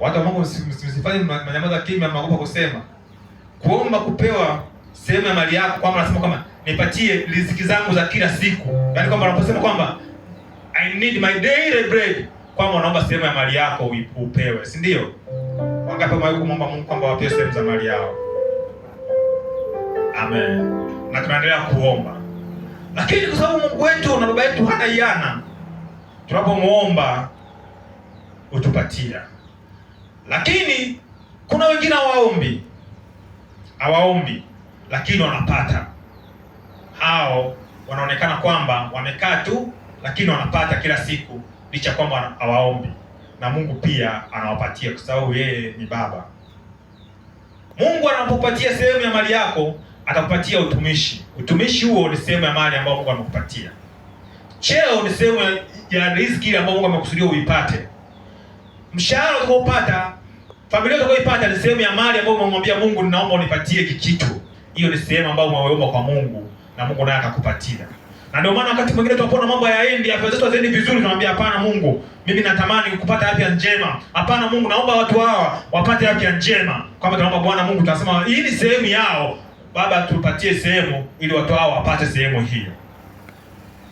Watu wa Mungu msifanye manyamaza kimya, mnaogopa kusema. Kuomba kupewa sehemu ya mali yako, kwamba nasema kwamba nipatie riziki zangu za kila siku. Yaani kwamba unaposema kwamba I need my daily bread, kwamba unaomba sehemu ya mali yako upewe, si ndio? Wangapi wamewahi kumwomba Mungu kwamba wapewe sehemu za mali yao? Amen. Na tunaendelea kuomba. Lakini kwa sababu Mungu wetu na baba yetu hana hiana, tunapomuomba utupatia. Lakini kuna wengine hawaombi lakini wanapata. Hao wanaonekana kwamba wamekaa tu, lakini wanapata kila siku licha kwamba hawaombi, na Mungu pia anawapatia kwa sababu yeye ni baba. Mungu anapokupatia sehemu ya mali yako, atakupatia utumishi. Utumishi huo ni sehemu ya mali ambayo Mungu amekupatia. Cheo ni sehemu ya riziki ile ambayo Mungu amekusudia uipate. Mshahara utakaopata, familia utakayoipata ni sehemu ya mali ambayo umemwambia Mungu, ninaomba unipatie hiki kitu. Hiyo ni sehemu ambayo umeomba kwa Mungu na Mungu naye akakupatia. Na ndio maana wakati mwingine tunapoona mambo hayaendi, afya zetu hazendi vizuri, tunamwambia hapana Mungu, mimi natamani kupata afya njema. Hapana Mungu, naomba watu hawa wapate afya njema. Kama tunaomba Bwana Mungu, tunasema hii ni sehemu yao. Baba, tupatie sehemu ili watu hao wapate sehemu hiyo.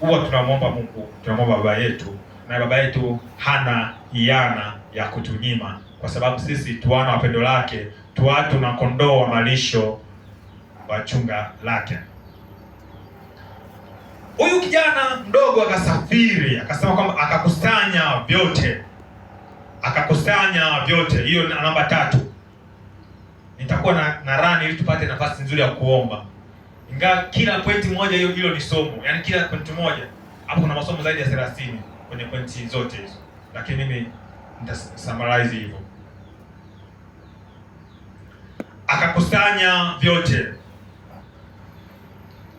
Huwa tunamwomba Mungu, tunamwomba baba yetu, na baba yetu hana hiana ya kutunyima, kwa sababu sisi tu wana wa pendo lake, tu watu na kondoo wa malisho wa chunga lake. Huyu kijana mdogo akasafiri, akasema kwamba akakusanya vyote. Hiyo ni namba 3. Nitakuwa na rani ili tupate nafasi nzuri ya kuomba. Ingawa kila pointi moja hilo ni somo. Yaani kila pointi moja hapo kuna masomo zaidi ya 30 kwenye pointi zote hizo. Lakini mimi nitasummarize hivyo. Akakusanya vyote.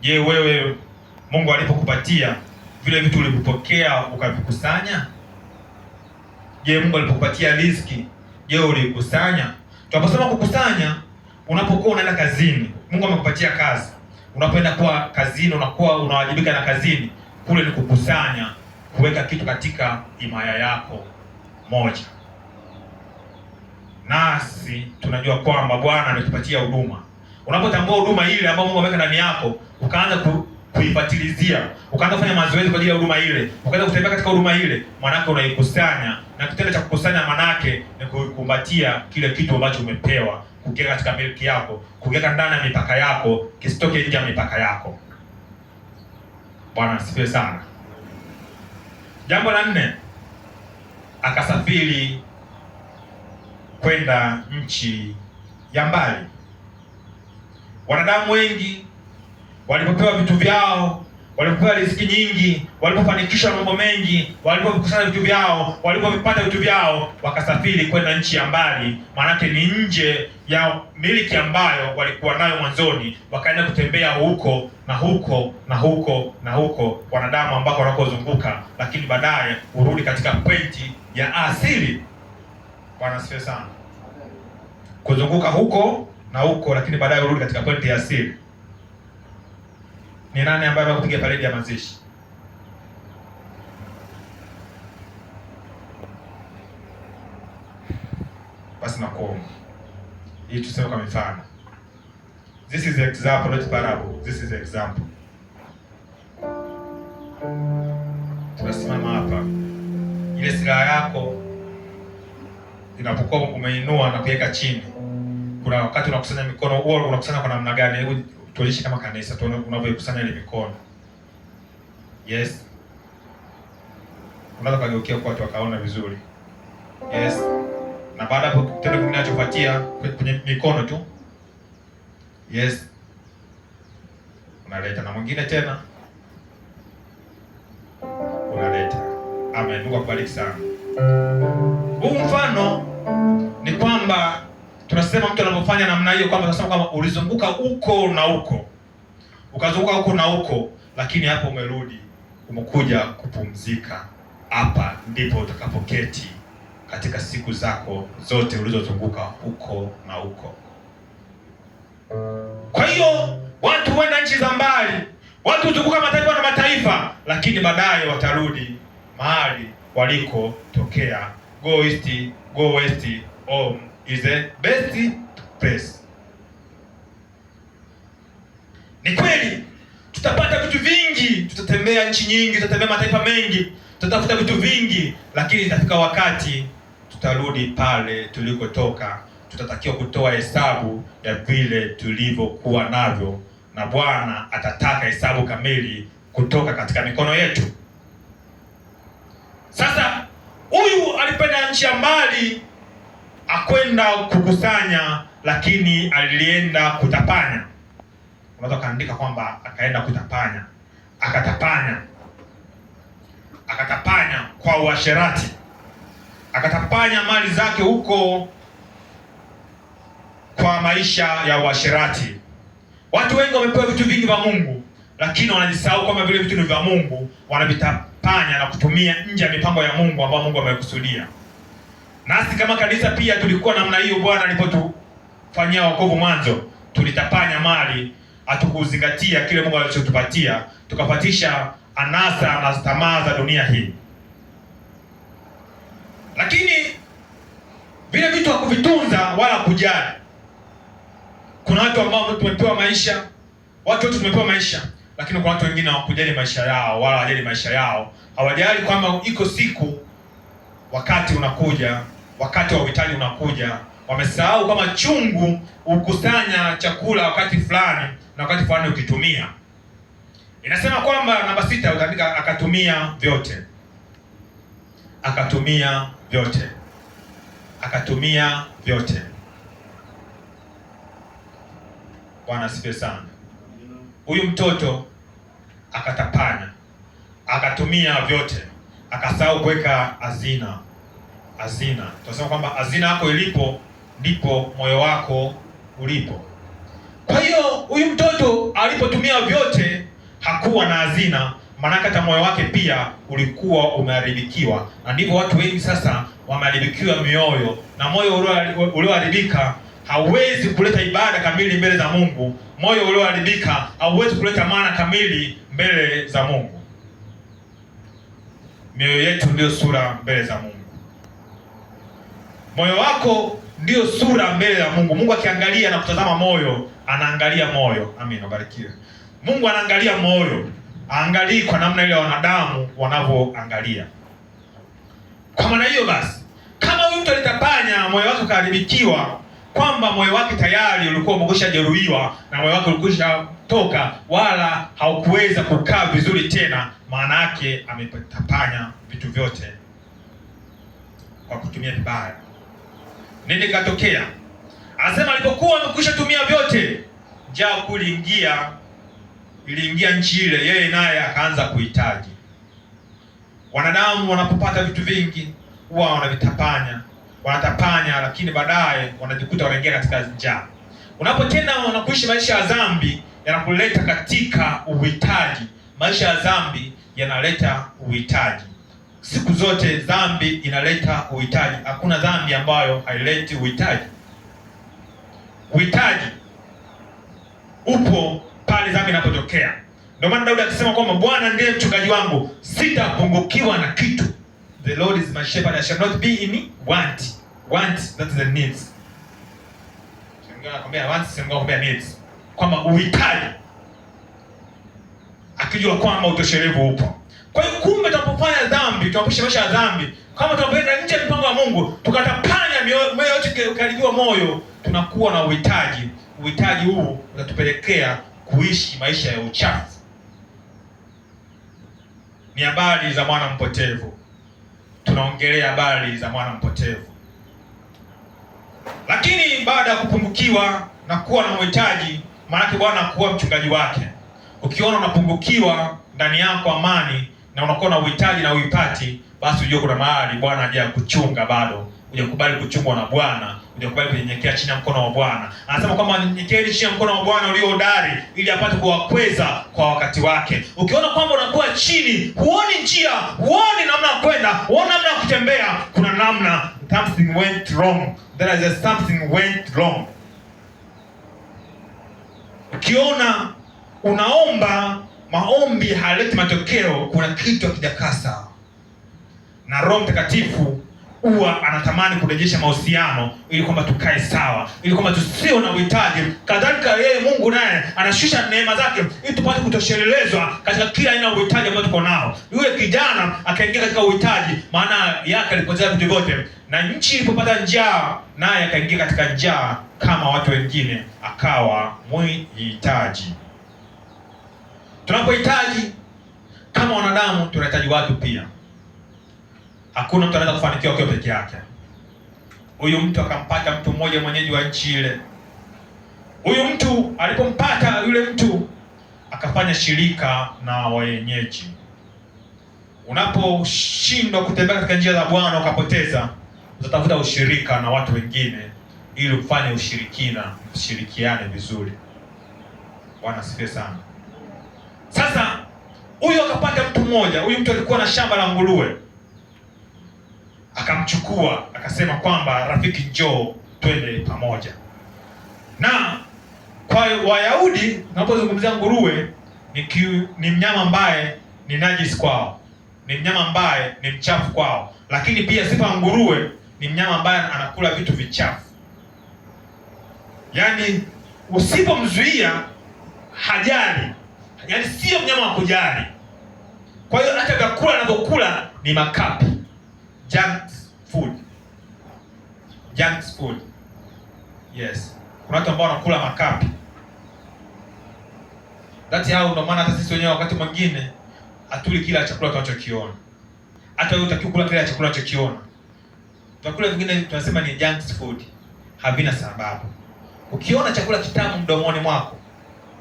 Je, wewe Mungu alipokupatia vile vitu ulivipokea ukavikusanya? Je, Mungu alipokupatia riziki, je, ulikusanya? Tunaposema kukusanya, unapokuwa unaenda kazini, Mungu amekupatia kazi. Unapoenda kwa kazini, unakuwa unawajibika na kazini, kule ni kukusanya, kuweka kitu katika himaya yako moja. Nasi tunajua kwamba Bwana ametupatia huduma. Unapotambua huduma ile ambayo Mungu ameweka ndani yako, ukaanza kuifuatilizia, ukaanza kufanya mazoezi kwa ajili ya huduma ile, ukaanza kutembea katika huduma ile, manake unaikusanya. Na kitendo cha kukusanya manake ni kukumbatia kile kitu ambacho umepewa, kukiweka katika miliki yako, kukiweka ndani ya mipaka yako, kisitoke nje ya mipaka yako. Bwana asifiwe sana. Jambo la 4, akasafiri kwenda nchi ya mbali. Wanadamu wengi walipopewa vitu vyao, walipopewa riziki nyingi, walipofanikishwa mambo mengi, walipokusanya vitu vyao, walipopata vitu vyao, wakasafiri kwenda nchi ya mbali, maanake ni nje ya miliki ambayo walikuwa nayo mwanzoni, wakaenda kutembea huko na huko na huko na huko, wanadamu ambao wanakozunguka, lakini baadaye urudi katika pointi ya asili. Bwana asifiwe sana. Kuzunguka huko na huko, lakini baadaye urudi katika pointi ya asili. Ni nani ambaye anakupiga paredi ya mazishi? Basi nakuomba hii tuseme kwa mifano. This is example, not parable. This is example. Tunasimama hapa, ile silaha yako inapokuwa umeinua na kuweka chini, kuna wakati unakusanya mikono, huo unakusanya kwa namna gani? Hebu tuonyeshe kama kanisa unavyokusanya ile mikono. Yes. Unaweza kugeukia kwa watu wakaona vizuri. Yes. Na baada hapo tendo kingine kinachofuatia kwenye mikono tu. Yes. Unaleta na mwingine tena. Unaleta. Amen. Mungu akubariki sana. Huu mfano ni kwamba tunasema mtu anapofanya namna hiyo kwamba tunasema kwamba ulizunguka huko na huko. Ukazunguka huko na huko, lakini hapo umerudi, umekuja kupumzika. Hapa ndipo utakapoketi katika siku zako zote ulizozunguka huko na huko. Kwa hiyo watu huenda nchi za mbali, watu huzunguka mataifa na mataifa, lakini baadaye watarudi mahali walikotokea. Go east, go west, home is the best place. Ni kweli tutapata vitu vingi, tutatembea nchi nyingi, tutatembea mataifa mengi, tutatafuta vitu vingi, lakini itafika wakati tutarudi pale tulikotoka. Tutatakiwa kutoa hesabu ya vile tulivyokuwa navyo, na Bwana atataka hesabu kamili kutoka katika mikono yetu. Sasa huyu alipenda nchi ya mbali, akwenda kukusanya, lakini alienda kutapanya. Unaweza kaandika kwamba akaenda kutapanya, akatapanya kwa uasherati, akatapanya mali zake huko kwa maisha ya uasherati. Watu wengi wamepewa vitu vingi vya Mungu, lakini wanajisahau kwamba vile vitu ni vya Mungu, wanavitapanya na kutumia nje ya mipango ya Mungu ambayo Mungu amekusudia. Nasi kama kanisa pia tulikuwa namna hiyo. Bwana alipotufanyia wokovu mwanzo, tulitapanya mali, hatukuzingatia kile Mungu alichotupatia, tukapatisha anasa na tamaa za dunia hii. Lakini vile vitu hakuvitunza wala kujali. Kuna watu ambao tumepewa maisha, watu wote tumepewa maisha, lakini kuna watu wengine hawakujali maisha yao wala hawajali maisha yao. Hawajali kwamba iko siku wakati unakuja, wakati wa uhitaji unakuja. Wamesahau kama chungu ukusanya chakula wakati fulani na wakati fulani ukitumia. Inasema kwamba namba 6 utaandika akatumia vyote. Akatumia vyote. Akatumia vyote. Bwana asifiwe sana. Huyu mtoto akatapanya, akatumia vyote, akasahau kuweka hazina. Hazina. Tunasema kwamba hazina yako ilipo ndipo moyo wako ulipo. Kwa hiyo huyu mtoto alipotumia vyote hakuwa na hazina, maana hata moyo wake pia ulikuwa umeharibikiwa. Na ndivyo watu wengi sasa wameharibikiwa mioyo, na moyo ulioharibika hauwezi kuleta ibada kamili mbele za Mungu. Moyo ulioharibika hauwezi kuleta maana kamili mbele za Mungu. Mioyo yetu ndio sura mbele za Mungu. Moyo wako ndio sura mbele ya Mungu. Mungu akiangalia na kutazama moyo, anaangalia moyo. Amina, barikiwe. Mungu anaangalia moyo. Aangalii kwa namna ile wanadamu wanavyoangalia. Kwa maana hiyo basi, kama huyu mtu alitapanya, moyo wake ukaharibikiwa, kwamba moyo wake tayari ulikuwa umekwisha jeruhiwa na moyo wake ulikwisha toka, wala haukuweza kukaa vizuri tena, maana yake ametapanya vitu vyote kwa kutumia vibaya. Nini katokea? Anasema alipokuwa amekwisha tumia vyote, njaa iliingia nchi ile, yeye naye akaanza kuhitaji. Wanadamu wanapopata vitu vingi huwa wanatapanya, lakini baadaye wanajikuta wanaingia katika njaa. Unapotenda wanakuishi maisha ya dhambi, yanakuleta katika uhitaji. Maisha ya dhambi yanaleta uhitaji. Siku zote dhambi inaleta uhitaji. Hakuna dhambi ambayo haileti uhitaji. Uhitaji upo pale dhambi inapotokea. Ndio maana Daudi akisema kwamba Bwana ndiye mchungaji wangu, sitapungukiwa na kitu. The Lord is my shepherd, I shall not be in want. Want, that is the needs. Nakwambia want, nakwambia needs. Kwamba uhitaji. Akijua kwamba utoshelevu upo. Kwa hiyo kumbe tunapofanya dhambi, tunapoishi maisha ya dhambi, kama tunapoenda nje ya mpango wa Mungu, tukatapanya mioyo yote ukaribiwa moyo, tunakuwa na uhitaji. Uhitaji huu utatupelekea kuishi maisha ya uchafu. ni habari za mwana mpotevu. Tunaongelea habari za mwana mpotevu. Lakini baada ya kupungukiwa na kuwa na uhitaji, maana Bwana kuwa mchungaji wake. Ukiona unapungukiwa ndani yako amani na unakuwa na uhitaji na uipati, basi ujue kuna mahali Bwana haja kuchunga bado. Hujakubali kuchungwa na Bwana, hujakubali kunyenyekea chini ya mkono wa Bwana. Anasema kwamba nyenyekeeni chini ya mkono wa Bwana ulio hodari, ili apate kuwakweza kwa wakati wake. Ukiona kwamba unakuwa chini, huoni njia, huoni namna ya kwenda, huoni namna ya kutembea, kuna namna, something went wrong. There is something went wrong. Ukiona unaomba maombi haleti matokeo, kuna kitu hakijakaa sawa. Na Roho Mtakatifu huwa anatamani kurejesha mahusiano ili kwamba tukae sawa, ili kwamba tusio na uhitaji. Kadhalika yeye Mungu naye anashusha neema zake ili tupate kutoshelezwa katika kila aina ya uhitaji ambao tuko nao. Yule kijana akaingia katika uhitaji, maana yake alipoteza vitu vyote, na nchi ilipopata njaa, naye akaingia katika njaa kama watu wengine, akawa mhitaji. Tunapohitaji kama wanadamu, tunahitaji watu pia. Hakuna mtu anaweza kufanikiwa kwa peke yake. Huyu mtu akampata mtu mmoja mwenyeji wa nchi ile. Huyu mtu alipompata yule mtu, akafanya shirika na wenyeji. Unaposhindwa kutembea katika njia za Bwana ukapoteza, utatafuta ushirika na watu wengine ili ufanye ushirikina, mshirikiane vizuri. Bwana asifiwe sana. Sasa huyu akapata mtu mmoja. Huyu mtu alikuwa na shamba la nguruwe. Akamchukua, akasema kwamba rafiki, njoo twende pamoja. Na kwa Wayahudi, tunapozungumzia nguruwe, ni mnyama ambaye ni najisi kwao, ni mnyama ambaye ni mchafu kwao. Lakini pia sifa ya nguruwe ni mnyama ambaye anakula vitu vichafu. Yaani usipomzuia hajali. Yaani sio mnyama wa kujali. Kwa hiyo hata vyakula anavyokula ni makapi. Junk food. Junk food. Yes. Kuna watu ambao wanakula makapi. That's how, ndio maana hata sisi wenyewe wakati mwingine hatuli kila chakula tunachokiona. Hata wewe utakiwa kula kila chakula unachokiona. Vyakula vingine tunasema ni junk food. Havina sababu. Ukiona chakula kitamu mdomoni mwako,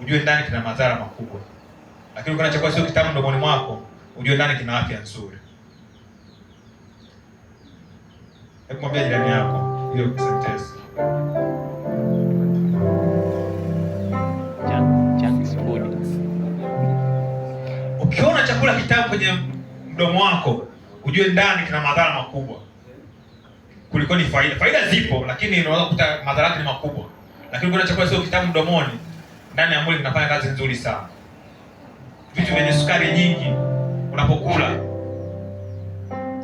ujue ndani kina madhara makubwa. Lakini ukiona chakula sio kitamu mdomoni mwako, ujue ndani kina afya nzuri. Hebu mwambie jirani yako hiyo sentence. Junk food. Ukiona chakula kitamu kwenye mdomo wako, ujue ndani kina madhara makubwa kuliko ni faida. Faida zipo, lakini unaweza kukuta madhara yake ni makubwa. Lakini ukiona chakula sio kitamu mdomoni, ndani ya mwili kinafanya kazi nzuri sana. Vitu vyenye sukari nyingi unapokula,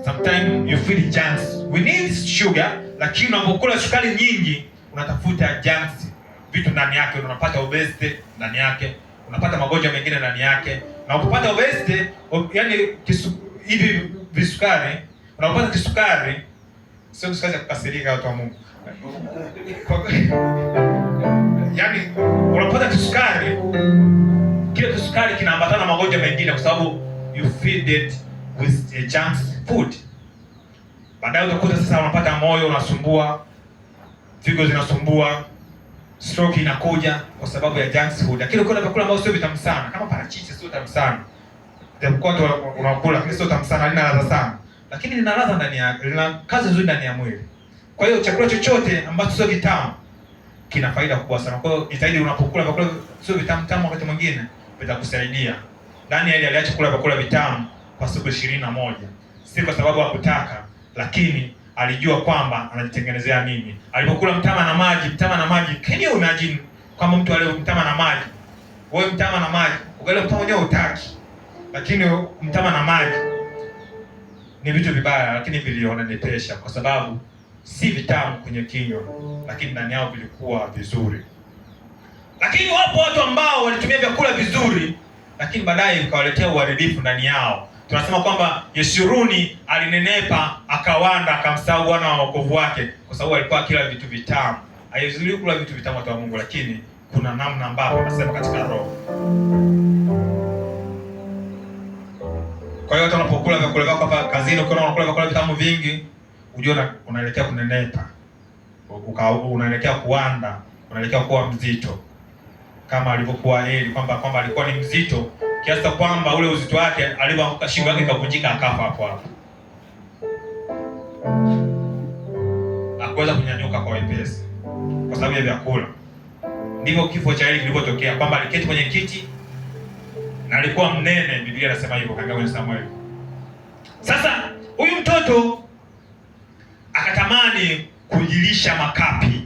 sometimes you feel junks. We need sugar, lakini unapokula sukari nyingi unatafuta junks, vitu ndani yake, unapata obesity ndani yake, unapata magonjwa mengine ndani yake. Na ukipata obesity, yani hivi visukari, unapata kisukari, sio kisukari cha kukasirika watu wa Mungu. Yaani unapata kisukari, kile kisukari kinaambatana na magonjwa mengine kwa sababu you feed it with a junk food. Baadaye utakuta sasa unapata moyo unasumbua, figo zinasumbua, stroke inakuja kwa sababu ya junk food. Lakini ukiona vyakula ambavyo sio vitamu sana, kama parachichi sio vitamu sana, japokuwa unakula lakini sio vitamu sana, halina ladha sana, lakini lina ladha ndani yake, lina kazi nzuri ndani ya mwili. Kwa hiyo chakula chochote ambacho sio vitamu kina faida kubwa sana. Kwa hiyo jitahidi unapokula vyakula sio vitamu tamu, wakati mwingine vitakusaidia. Danieli aliacha kula vyakula vitamu kwa siku 21. Si kwa sababu hakutaka, lakini alijua kwamba anajitengenezea nini. Alipokula mtama na maji, can you imagine kama mtu ale mtama na maji? Wewe mtama na maji, ukale mtama wenyewe utaki. Lakini mtama na maji ni vitu vibaya, lakini vilionenepesha kwa sababu si vitamu kwenye kinywa, lakini ndani yao vilikuwa vizuri. Lakini wapo watu ambao walitumia vyakula vizuri, lakini baadaye vikawaletea uharibifu ndani yao. Tunasema kwamba Yeshuruni alinenepa, akawanda, akamsahau Bwana wa wokovu wake kwa sababu alikuwa kila vitu vitamu. Haizuiliwi kula vitu vitamu watu wa Mungu, lakini kuna namna ambapo nasema katika roho. Kwa hiyo hata unapokula vyakula vyako hapa kazini, ukiona unakula vyakula vitamu vingi, ujue unaelekea kunenepa. Unaelekea kuanda, unaelekea kuwa mzito. Kama alivyokuwa Eli, kwamba alikuwa ni mzito kiasi kwamba ule uzito wake alipoanguka shingo yake ikavunjika akafa hapo hapo. Hakuweza kunyanyuka kwa wepesi kwa sababu ya vyakula. Ndivyo kifo cha Eli kilivyotokea, kwamba aliketi kwenye kiti na alikuwa mnene. Biblia inasema hivyo katika kwenye Samueli. Sasa huyu mtoto akatamani kujilisha makapi.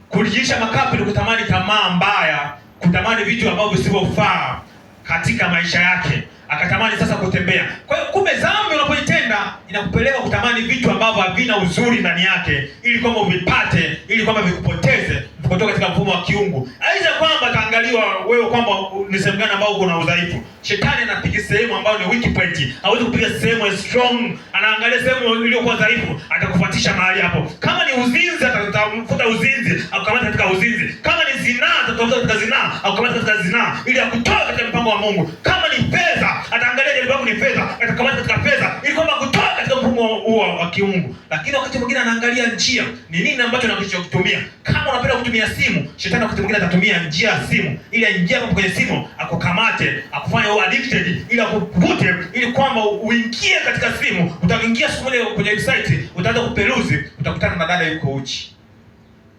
Kujilisha makapi ni kutamani tamaa mbaya, kutamani vitu ambavyo visivyofaa katika maisha yake. Akatamani sasa kutembea. Kwa hiyo kumbe dhambi unapojitenda inakupeleka kutamani vitu ambavyo havina uzuri ndani yake, ili kwamba uvipate, ili kwamba vikupoteze kutoka katika mfumo wa kiungu. Aidha kwamba ataangaliwa wewe kwamba ni sehemu gani ambayo uko na udhaifu. Shetani anapiga sehemu ambayo ni weak point. Hawezi kupiga sehemu ya strong. Anaangalia sehemu iliyokuwa dhaifu, atakufuatisha mahali hapo. Kama ni uzinzi atafuta uzinzi, akukamata katika uzinzi. Kama ni zinaa atafuta katika zinaa, akukamata katika zinaa ili akutoe katika mpango wa Mungu. Kama ni fedha, ataangalia jaribu lako ni fedha, atakamata katika fedha ili kwamba kutoa katika mfumo huo wa kiungu. Lakini wakati mwingine anaangalia njia, ni nini ambacho anakichotumia. Kama unapenda kutumia simu, shetani wakati mwingine atatumia njia ya simu ili aingie hapo kwenye simu, akukamate, akufanye addicted, ili akuvute, ili kwamba uingie katika simu. Utaingia siku moja kwenye website, utaanza kuperuzi, utakutana na dada yuko uchi.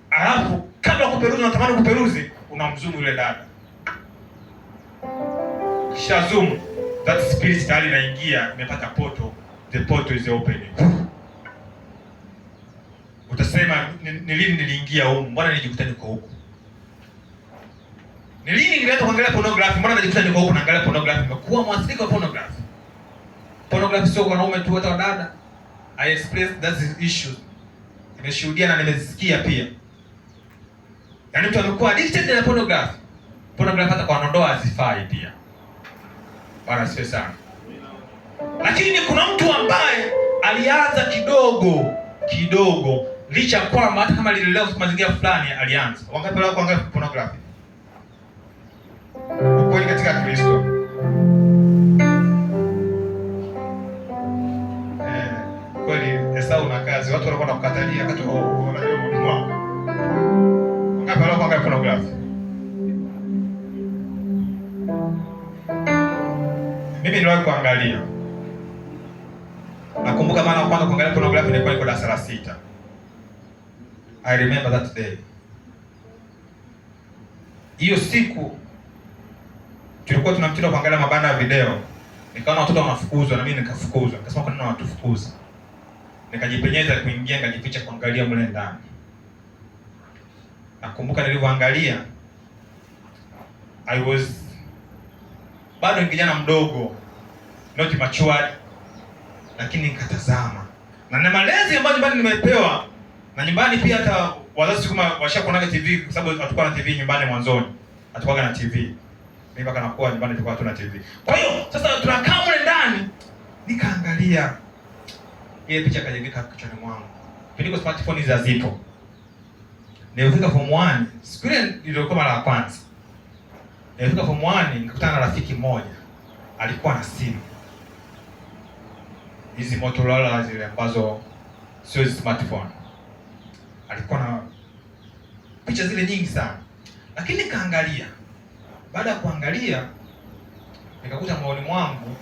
Alafu kabla kuperuzi, unatamani kuperuzi, unamzumu yule dada. Kisha zoom, that spirit tayari inaingia, imepata portal. The portal is open. Utasema ni lini niliingia huko? Mbona nilijikuta niko huko? Ni lini nilianza kuangalia pornography? Mbona najikuta niko huko naangalia pornography? Nimekuwa mwathirika wa pornography. Pornography sio kwa wanaume tu, hata wadada. I express that issue. Nimeshuhudia na nimesikia pia. Yaani mtu amekuwa addicted na pornography. Pornography hata kwa wanandoa hazifai pia. Bwana sio sana. Lakini kuna mtu ambaye alianza kidogo licha kwamba hata kama alilelewa kwa mazingira fulani alianza. Wangapi leo kuangalia pornography? Ukweli katika Kristo. Kweli Esau na kazi watu walikuwa wanakukatalia wakati unajua mwalimu wako. Wangapi leo kuangalia pornography? Mimi niliwahi kuangalia. Nakumbuka mara ya kwanza kuangalia pornography nilikuwa niko darasa la 6. I remember that day. Hiyo siku tulikuwa tunamtindo kuangalia mabanda ya video. Nikaona watoto wanafukuzwa na mimi nikafukuzwa. Nikasema kwa nini wanatufukuza? Nikajipenyeza kuingia nikajificha kuangalia mle ndani. Nakumbuka nilivyoangalia I was bado ni kijana mdogo, not matured, lakini nikatazama. Na malezi ambayo nyumbani nimepewa, na nyumbani pia hata wazazi kama washakuonaga TV kwa sababu hatakuwa na TV nyumbani mwanzoni. Hatakuwa na TV. Mimi mpaka nakuwa nyumbani tulikuwa hatuna TV. Kwa hiyo sasa tunakaa mle ndani, nikaangalia ile picha kajengeka kichwani mwangu. Kuliko smartphone hizo zipo. Nilifika form 1, siku ile ilikuwa mara ya kwanza. Nilifika form 1 nikakutana na rafiki mmoja. Alikuwa na simu. Hizi Motorola zile ambazo sio smartphone. Alikuwa na picha zile nyingi sana. Lakini nikaangalia. Baada ya kuangalia nikakuta maoni mwangu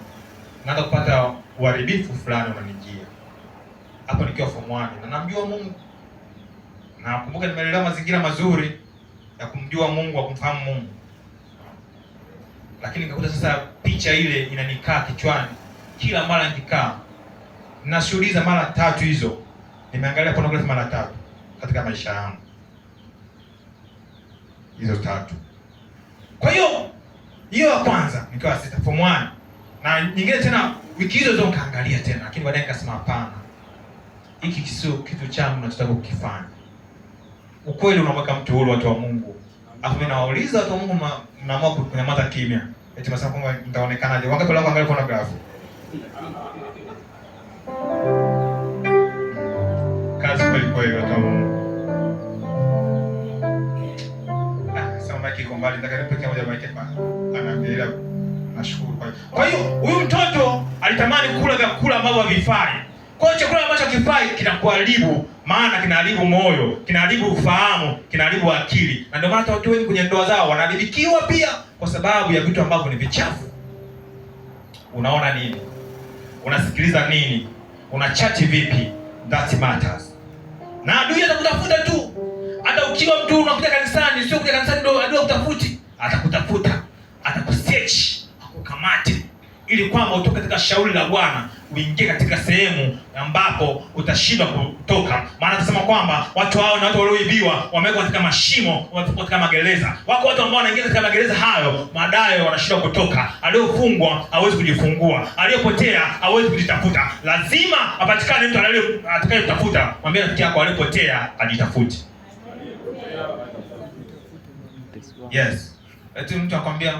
naanza kupata uharibifu fulani unanijia. Hapo nikiwa form 1 na namjua Mungu. Na kumbuka nimelelewa mazingira mazuri ya kumjua Mungu, wa kumfahamu Mungu. Lakini nikakuta sasa picha ile inanikaa kichwani. Kila mara nikikaa nashuhudia mara 3 hizo. Nimeangalia pornography mara 3 katika maisha yangu. Hizo 3. Kwa hiyo ya kwanza nikawa 6 form 1. Na nyingine tena wiki hizo zote nikaangalia tena, lakini baadaye nikasema hapana. Hiki sio kitu changu nachotaka kukifanya. Ukweli unamweka mtu huru, watu wa Mungu. Alafu mimi nawauliza watu wa Mungu, mnaamua kunyamaza kimya. Eti mnasema kwamba mtaonekanaje? Wangapi leo kuangalia pornography? Kazi kweli watu wa Mungu. Sasa maki iko mbali, nataka nipeke moja maki hapa. Anaambia Nashukuru. Kwa hiyo huyu mtoto alitamani kula vyakula ambavyo havifai. Kwa hiyo chakula ambacho hakifai kinakuharibu, maana kinaharibu moyo, kinaharibu ufahamu, kinaharibu akili. Na ndio maana watu wengi kwenye ndoa zao wanaharibikiwa pia kwa sababu ya vitu ambavyo ni vichafu. Unaona nini? Unasikiliza nini? Unachati vipi? That matters. Na adui atakutafuta tu. Hata ukiwa mtu unakuja kanisani, sio kuja kanisani ndio adui akutafuti. Atakutafuta, atakusearch, akukamate ili kwamba utoke katika shauri la Bwana, uingie katika sehemu ambapo utashindwa kutoka. Maana tunasema kwamba watu hao na watu walioibiwa wamewekwa katika mashimo, wamewekwa katika magereza. Wako watu ambao wanaingia katika magereza hayo, baadaye wanashindwa kutoka. Aliyofungwa hawezi kujifungua, aliyopotea hawezi kujitafuta. Lazima apatikane mtu atakayetafuta. Mwambie rafiki yako aliyopotea ajitafute. Yes. Eti mtu akwambia,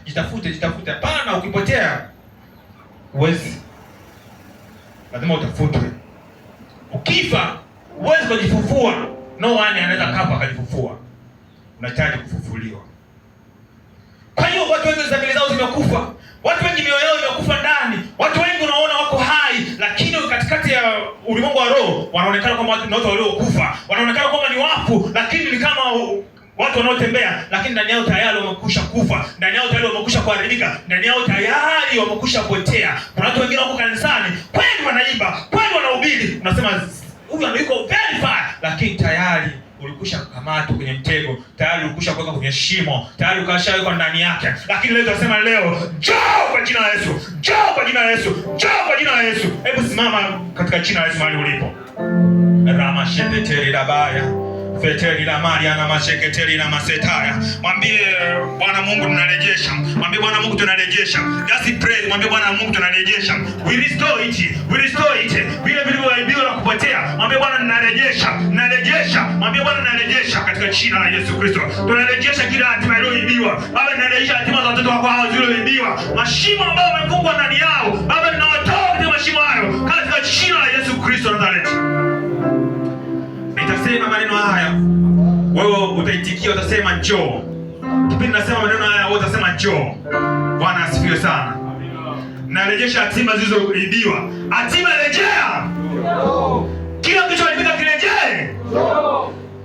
jitafute. Hapana, ukipotea huwezi. Lazima utafutwe. Ukifa huwezi kujifufua. No one anaweza kafa akajifufua. Unahitaji kufufuliwa. Kwa hiyo watu wengi dhamiri zao zimekufa. Watu wengi mioyo yao imekufa ndani. Watu wengi unaona wako hai, lakini katikati ya ulimwengu wa roho wanaonekana kama watu waliokufa. Wanaonekana kama ni wafu, lakini ni kama watu wanaotembea, lakini ndani yao tayari wamekusha kufa, ndani yao tayari wamekusha kuharibika, ndani yao tayari wamekusha potea. Kuna watu wengine wako kanisani, kweli wanaimba, kweli wanahubiri, unasema huyu yuko very far, lakini tayari ulikusha kukamatwa kwenye mtego, tayari ulikusha kuweka kwenye shimo, tayari ukashawekwa ndani yake. Lakini leo tunasema leo, njoo kwa jina la Yesu, njoo kwa jina la Yesu, njoo kwa jina la Yesu. Hebu simama katika jina la Yesu mahali ulipo. Rama shepeteri dabaya Feteri la Maria na masheketeri na masetaya. Mwambie Bwana Mungu tunarejesha. Mwambie Bwana Mungu tunarejesha. Just pray. Mwambie Bwana Mungu tunarejesha. We restore it. We restore it. Vile vilivyoibiwa na kupotea. Mwambie Bwana ninarejesha. Ninarejesha. Mwambie Bwana ninarejesha katika jina la Yesu Kristo. Tunarejesha kila hatima iliyoibiwa. Baba ninarejesha hatima za watoto wako hao zilizoibiwa. Mashimo ambayo yamefungwa ndani yao. Baba ninawatoa katika mashimo hayo katika jina la Yesu Kristo Nazareti. Nitasema maneno haya, wewe utaitikia, utasema njoo. Kipindi nasema maneno haya, wewe utasema njoo. Bwana asifiwe sana. Narejesha hatima zilizoibiwa. Hatima rejea. Kila kitu kilibika kirejee.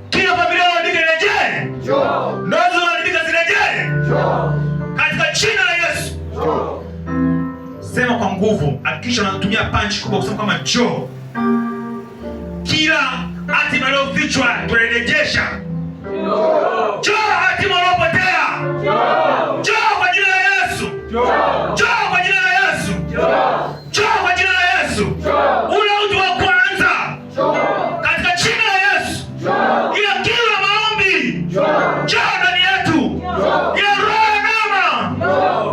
Kila familia ilibika irejee. Ndoa zilibika zirejee. Katika jina la Yesu. Sema kwa nguvu, hakikisha unatumia punch kubwa kusema kama njoo. Kila hatima iliyofichwa tunarejesha. Njoo hatima iliyopotea. Njoo kwa jina la Yesu. Njoo kwa jina la Yesu. Njoo kwa jina la Yesu. Ule mtu wa kwanza katika jina la Yesu. Ile kiu ya maombi njoo ndani yetu. Ile roho ya neema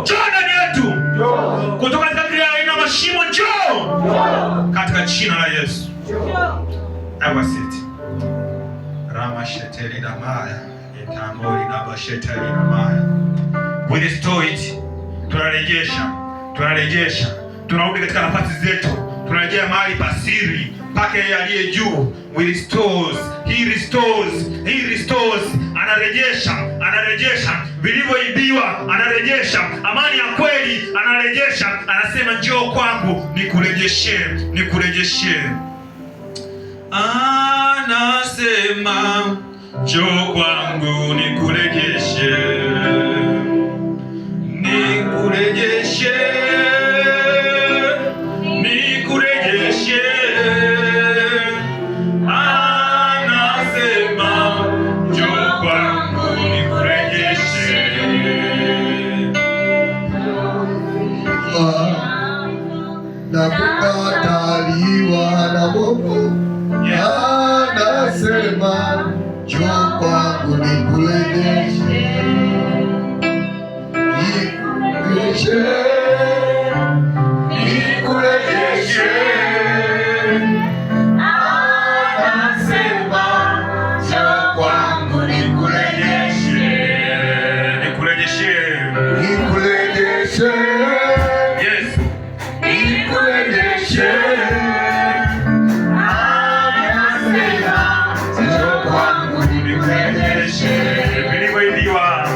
njoo ndani yetu. Kutoka katika kila mashimo njoo katika jina la Yesu. Awasiti. Rama sheteri na maya. Itamori na basheteri na maya. We restore it. Tunarejesha. Tunarudi katika nafasi zetu. Tunarejea mahali pasiri pake yeye aliye juu. We restores. He restores. Anarejesha. Vilivyoibiwa anarejesha. Amani ya kweli anarejesha. Anasema njoo kwangu nikurejeshe. Anasema njoo kwangu nikurejeshe. Anasema njoo kwangu nikurejeshe. Na kukataliwa na Mungu. Anasema njoo kwangu nikurejeshe. Anasema njoo kwangu nikurejeshe. Yes. Nikurejeshe. Vilivyoibiwa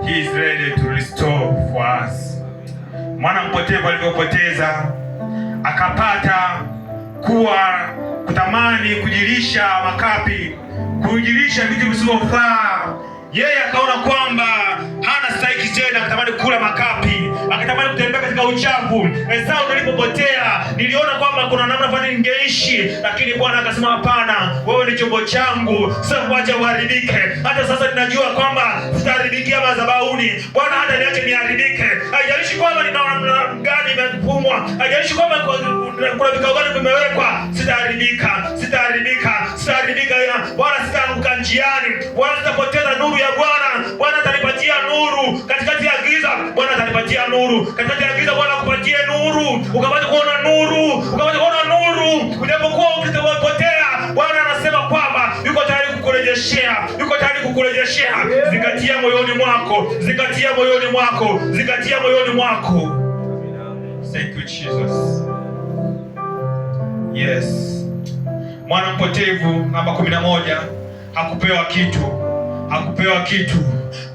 He is ready to restore for us. Mwana mpotevu alivyopoteza akapata kutamani kujilisha makapi, kujilisha vitu visivyofaa. Yeye akaona kwamba hana stahiki tena, akatamani kula makapi, akatamani kutembea katika uchafu. Esau nilipopotea niliona kwamba kuna namna fulani ningeishi, lakini Bwana akasema hapana, wewe ni chombo changu, sasa kuacha uharibike. Hata sasa ninajua kwamba sitaharibikia madhabahuni. Bwana hata niache niharibike. Haijalishi kwamba ni namna gani imefumwa, haijalishi kwamba kuna vikao gani vimewekwa, sitaharibika. Bwana sitaanguka njiani. Bwana sitapoteza nuru ya Bwana. Bwana atanipatia nuru katikati ya giza. Bwana atanipatia nuru katikati ya giza. Bwana akupatie nuru, ukapata kuona nuru, unapokuwa ukipotea. Bwana anasema kwamba yuko tayari kukurejeshea. Zingatia moyoni mwako. Thank you Jesus. Yes. Mwana mpotevu namba 11 hakupewa kitu.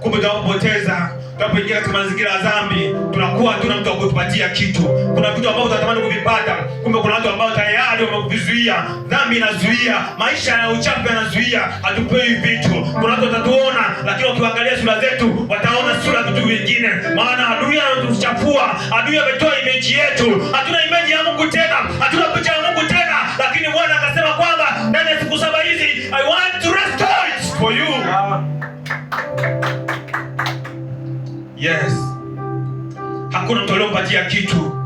Kumbe tunapopoteza, tunapoingia katika mazingira ya dhambi, tunakuwa hatuna mtu wa kutupatia kitu. Kuna vitu ambavyo tunatamani kuvipata, kumbe kuna watu ambao tayari wamevizuia. Dhambi inazuia, maisha ya uchafu yanazuia, hatupewi vitu. Kuna watu watatuona, lakini wakiangalia sura zetu wataona sura ya vitu vingine. Maana adui anatuchafua, adui ametoa image yetu. Hatuna image ya Mungu tena, hatuna picha ya Mungu tena. Lakini Bwana akasema kwamba ndani ya siku 7 hizi I want to restore it for you. Yes. Hakuna mtu aliyompatia kitu.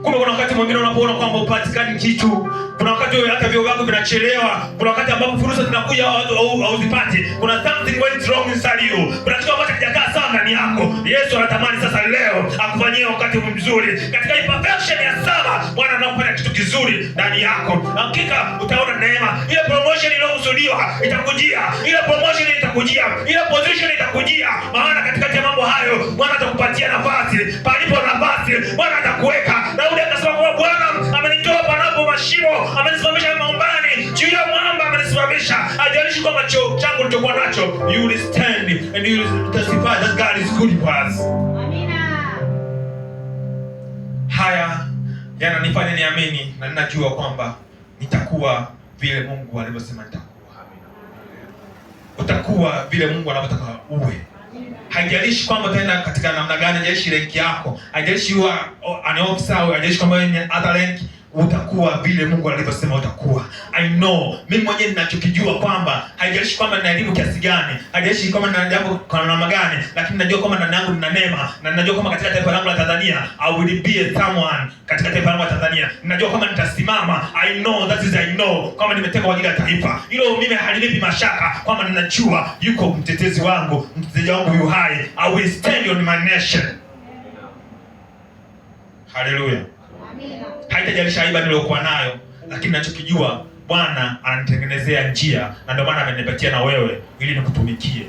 Kumbe kuna wakati mwingine unapoona kwamba upatikani kitu, kuna wakati hata vyo vyako vinachelewa, kuna wakati ambapo fursa zinakuja au uzipati. Kuna something went wrong inside you. Kuna kitu ambacho hakijakaa sawa ndani yako. Yesu anatamani sasa leo akufanyie wakati mzuri. Katika imperfection ya 7, Bwana anakufanya kitu kizuri ndani yako. Hakika utaona neema. Ile promotion iliyokusudiwa itakujia. Ile promotion itakujia. Ile position itakujia. Maana katikati ya mambo hayo Bwana atakupatia nafasi. Palipo nafasi Bwana atakuweka. Daudi akasema kwa Bwana amenitoa panapo mashimo, amenisimamisha maumbani, juu ya mwamba amenisimamisha. Hajalishi kwamba changu nilichokuwa nacho, you will stand and you will testify that God is good for us. Amina. Haya yananifanya niamini na ninajua kwamba nitakuwa vile Mungu alivyosema nitakuwa. Utakuwa vile Mungu anavyotaka uwe. Haijalishi kwamba tena katika namna gani, haijalishi rank yako, haijalishi you are an officer, haijalishi kwamba ni other rank, utakuwa vile Mungu alivyosema utakuwa. I know, mimi mwenyewe ninachokijua kwamba haijalishi kwamba nina elimu kiasi gani, haijalishi kwamba nina jambo kwa namna gani, lakini najua kwamba ndani yangu nina neema, na ninajua kwamba katika taifa langu la Tanzania I will be someone katika taifa langu la Tanzania. Ninajua kwamba nitasimama. I know, that is I know kwamba nimeteka kwa ajili ya taifa. Hilo mimi halinipi mashaka kwamba ninajua yuko mtetezi wangu yu hai. I will stand on my nation. Hallelujah. Haitajalisha aiba niliyokuwa nayo, lakini ninachokijua Bwana ananitengenezea njia, na ndio maana amenipatia na wewe ili nikutumikie.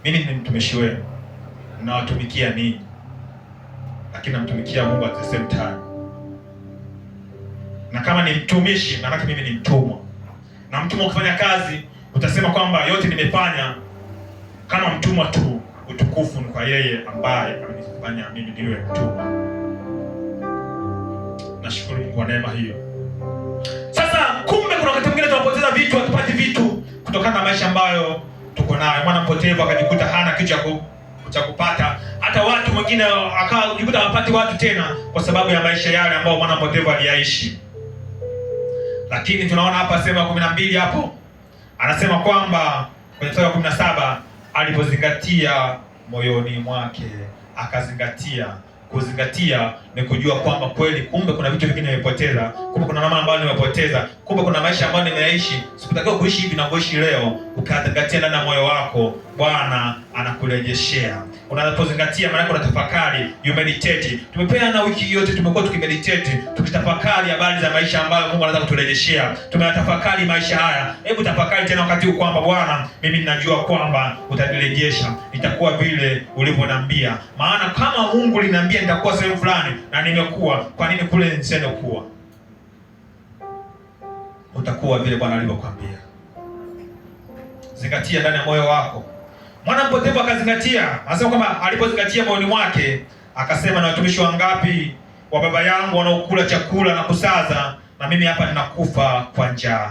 Mimi ni mtumishi wenu. Ninawatumikia ninyi, lakini namtumikia Mungu at the same time. Na kama ni mtumishi, maana mimi ni mtumwa. Na mtumwa ukifanya kazi, utasema kwamba yote nimefanya kama mtumwa tu. Utukufu ni kwa yeye ambaye amenifanya mimi niwe mtumwa. Nashukuru kwa neema hiyo. Sasa kumbe kuna wakati mwingine tunapoteza vitu, hatupati vitu kutokana na maisha ambayo tuko nayo. Mwana mpotevu akajikuta hana kitu cha kupata. Hata watu wengine akajikuta hawapati watu tena kwa sababu ya maisha yale ambayo mwana mpotevu aliyaishi. Lakini tunaona hapa sema 12 hapo anasema kwamba kwenye sura ya 17 alipozingatia moyoni mwake, akazingatia. Kuzingatia ni kujua kwamba kweli kumbe kuna vitu vingine nimepoteza, kumbe kuna namna ambayo nimepoteza, kumbe kuna maisha ambayo nimeishi sikutakiwa kuishi hivi na kuishi leo. Ukazingatia ndani ya moyo wako, Bwana anakurejeshea. Unapozingatia maana kuna tafakari, you meditate. Tumepeana wiki yote tumekuwa tukimeditate, tukitafakari habari za maisha ambayo Mungu anataka kuturejeshea. Tumeyatafakari maisha haya. Hebu tafakari tena wakati huu kwamba Bwana, mimi ninajua kwamba utanirejesha. Nitakuwa vile ulivyoniambia. Maana kama Mungu aliniambia nitakuwa sehemu fulani na nimekuwa, kwa nini kule nisende kuwa? Utakuwa vile Bwana alivyokuambia. Zingatia ndani ya moyo wako. Mwana mpotevu akazingatia, anasema kwamba alipozingatia moyoni mwake akasema, na watumishi wangapi wa baba yangu wanaokula chakula na kusaza, na mimi hapa ninakufa kwa njaa.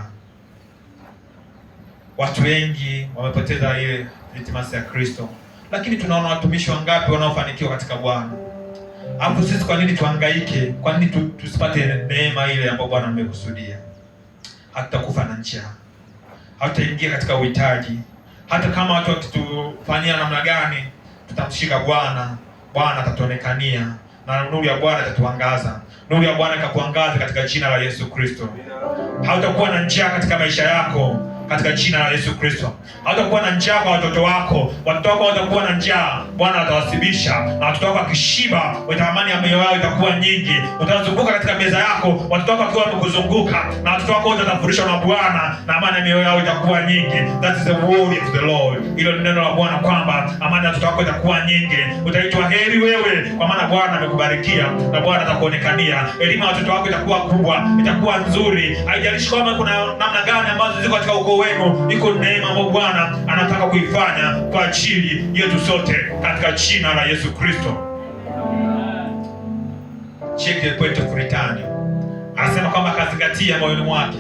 Watu wengi wamepoteza ile intimacy ya Kristo, lakini tunaona watumishi wangapi wanaofanikiwa katika Bwana. Hapo sisi kwa nini tuhangaike? Kwa nini tusipate neema ile ambayo Bwana amekusudia? Hatutakufa na njaa, hatutaingia katika uhitaji. Hata kama watu wakitufanyia namna gani, tutamshika Bwana. Bwana atatuonekania na nuru ya Bwana itatuangaza. Nuru ya Bwana ikakuangaza katika jina la Yesu Kristo. Hautakuwa na njaa katika maisha yako katika jina la Yesu Kristo. Hautakuwa na njaa kwa watoto wako. Watoto wako watakuwa na njaa, Bwana atawasibisha. Na watoto wako akishiba, amani ya moyo wao itakuwa nyingi. Utazunguka katika meza yako, watoto wako wakiwa wamekuzunguka, na watoto wako wote watafurishwa na Bwana, na amani ya mioyo yao itakuwa nyingi. That is the word of the Lord. Hilo ni neno la Bwana kwamba amani ya watoto wako itakuwa nyingi. Utaitwa heri wewe, kwa maana Bwana amekubarikia na Bwana atakuonekania. Elimu ya watoto wako itakuwa kubwa, itakuwa nzuri. Haijalishi kama kuna namna gani ambazo ziko katika ukoo wenu, iko neema ambayo Bwana anataka kuifanya kwa ajili yetu sote katika jina la Yesu Kristo. Check the point of return. Anasema kwamba akazingatia moyoni mwake.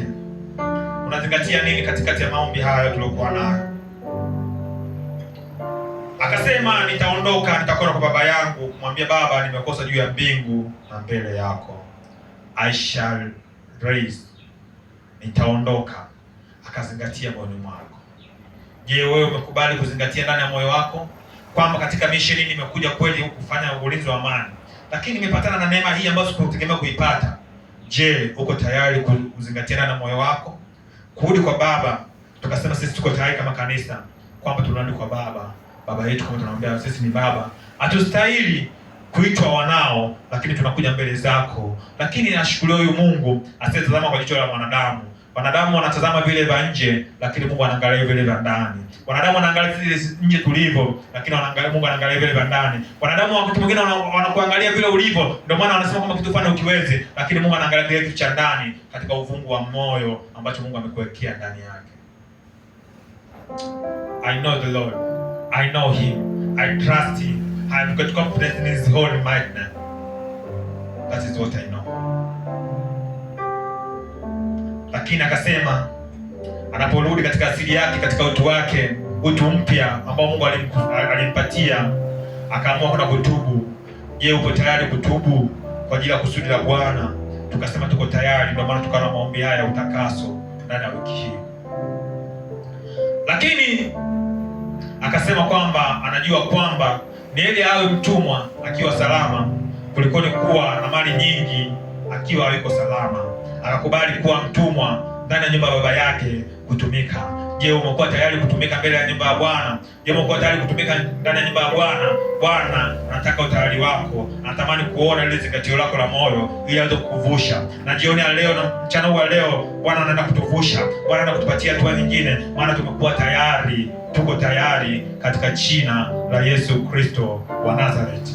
Unazingatia nini katikati ya maombi haya tuliokuwa nayo? Akasema, nitaondoka nitakwenda kwa baba yangu kumwambia, Baba, nimekosa juu ya mbingu na mbele yako. I shall rise. Nitaondoka. Akazingatia moyoni mwako. Je, wewe umekubali kuzingatia ndani ya moyo wako kwamba katika mission nimekuja kweli kufanya ulinzi wa amani, lakini nimepatana na neema hii ambayo sikutegemea kuipata? Je, uko tayari kuzingatia ndani ya moyo wako kurudi kwa Baba? Tukasema sisi tuko tayari kama kanisa kwamba tunarudi kwa Baba yetu, kama tunamwambia sisi ni Baba. Hatustahili kuitwa wanao, lakini tunakuja mbele zako. Lakini nashukuru huyu Mungu asiyetazama kwa jicho la mwanadamu. Wanadamu wanatazama vile vya nje, lakini Mungu anaangalia vile vya ndani. Wanadamu wanaangalia vile nje tulivyo, lakini Mungu anaangalia vile vya ndani. Wanadamu wakati mwingine wanakuangalia vile ulivyo, ndio maana wanasema kama kitu fulani ukiwezi, lakini Mungu anaangalia vile kitu cha ndani, katika uvungu wa moyo ambacho Mungu amekuwekea ndani yake. I know the Lord. I know him. I trust him. I've got confidence in his holy might. That is what I know. Lakini akasema anaporudi katika asili yake, katika utu wake, utu mpya ambao Mungu alimpatia, akaamua kwenda kutubu. Je, uko tayari kutubu kwa ajili ya kusudi la Bwana? Tukasema tuko tayari, ndio maana tukaona maombi haya ya utakaso ndani ya wiki hii. Lakini akasema kwamba anajua kwamba ni heri awe mtumwa akiwa salama kuliko kuwa na mali nyingi akiwa hayuko salama. Akakubali kuwa mtumwa ndani ya nyumba ya baba yake kutumika. Je, umekuwa tayari kutumika mbele ya nyumba ya Bwana? Je, umekuwa tayari kutumika ndani ya nyumba ya Bwana? Bwana anataka utayari wako. Anatamani kuona ile zingatio lako la moyo ili aweze kukuvusha. Na jioni ya leo na mchana huu wa leo, Bwana anaenda kutuvusha. Bwana anaenda kutupatia hatua nyingine, maana tumekuwa tayari, tuko tayari katika jina la Yesu Kristo wa Nazareth.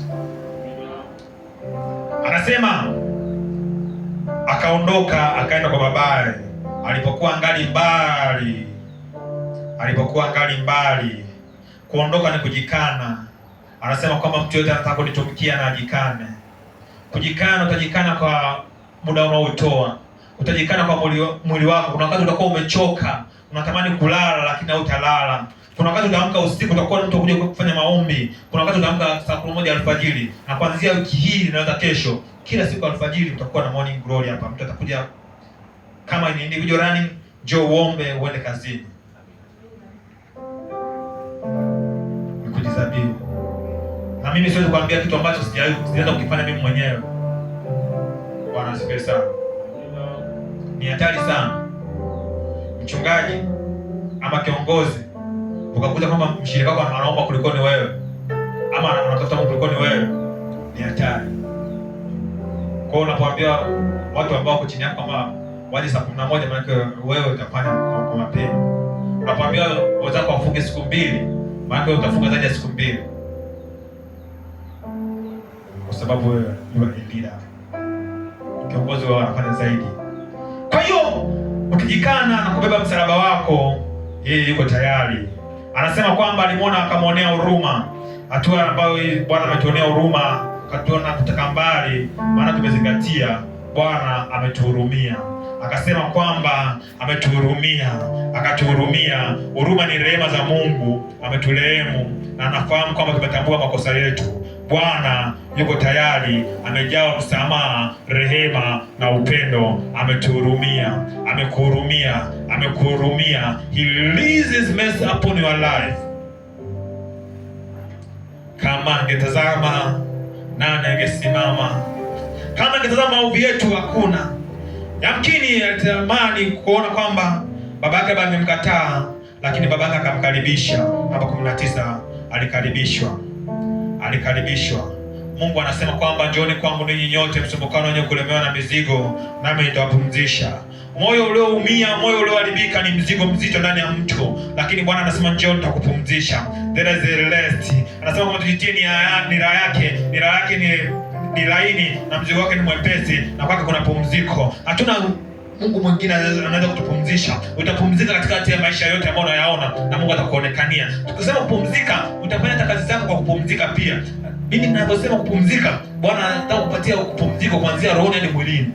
Anasema akaondoka akaenda kwa babaye alipokuwa angali mbali. Kuondoka ni kujikana. Anasema kwamba mtu yote anataka kunitumikia na ajikane. Kujikana, utajikana kwa muda unaotoa. Utajikana kwa mwili wako. Kuna wakati utakuwa umechoka, unatamani kulala lakini hautalala. Kuna wakati utaamka usiku, utakuwa mtu kuja kufanya maombi. Kuna wakati utaamka saa 1 alfajiri. Na kuanzia wiki hii naweza kesho, kila siku alfajiri utakuwa na morning glory hapa. Mtu atakuja kama ni individual running, njoo uombe uende kazini. Nikujizabiu. Na mimi siwezi kuambia kitu ambacho sijaanza kukifanya mimi mwenyewe. Bwana asifiwe sana. Ni hatari sana. Mchungaji ama kiongozi ukakuta kwamba mshirika wako anaomba kuliko ni wewe, ama anatafuta mtu kuliko ni wewe, ni hatari. Kwa hiyo unapoambia watu ambao wako chini yako kama waje saa 11, maana wewe utafanya kwa mapema. Unapoambia wenzako wafunge siku 2, maana wewe utafunga zaidi ya siku 2. Kwa sababu wewe ni leader. Kiongozi wao anafanya zaidi. Kwa hiyo ukijikana na kubeba msalaba wako, yeye yuko tayari. Anasema kwamba alimwona akamwonea huruma, hatua ambayo Bwana ametuonea huruma, katuona kutoka mbali, maana tumezingatia Bwana ametuhurumia. Akasema kwamba ametuhurumia, akatuhurumia. Huruma ni rehema za Mungu, ametulehemu na anafahamu kwamba tumetambua makosa yetu. Bwana yuko tayari, amejawa msamaha, rehema na upendo. Ametuhurumia, amekuhurumia, amekuhurumia. He releases mercy upon your life. Kama angetazama, nani angesimama? Kama angetazama maovu yetu, hakuna. Yamkini alitamani kuona kwamba babake amemkataa, lakini babake akamkaribisha. Hapa 19 alikaribishwa. Mungu anasema kwamba njooni kwangu ninyi nyote msumbukao wenye kulemewa na mizigo, nami nitawapumzisha. Moyo ulioumia, moyo ulioharibika ni mzigo mzito ndani ya mtu, lakini Bwana anasema njoo nitakupumzisha. There is a rest. Anasema kwamba tujitie nira yake ni laini na mzigo wake ni mwepesi, na kwake kuna pumziko. Hatuna Mungu mwingine anaweza kutupumzisha. Utapumzika katikati ya maisha yote ambayo unayaona, na Mungu atakuonekania. Tukisema kupumzika, utafanya kazi zako kwa kupumzika pia. Mimi ninaposema kupumzika, Bwana anataka kupatia kupumzika kuanzia rohoni hadi mwilini.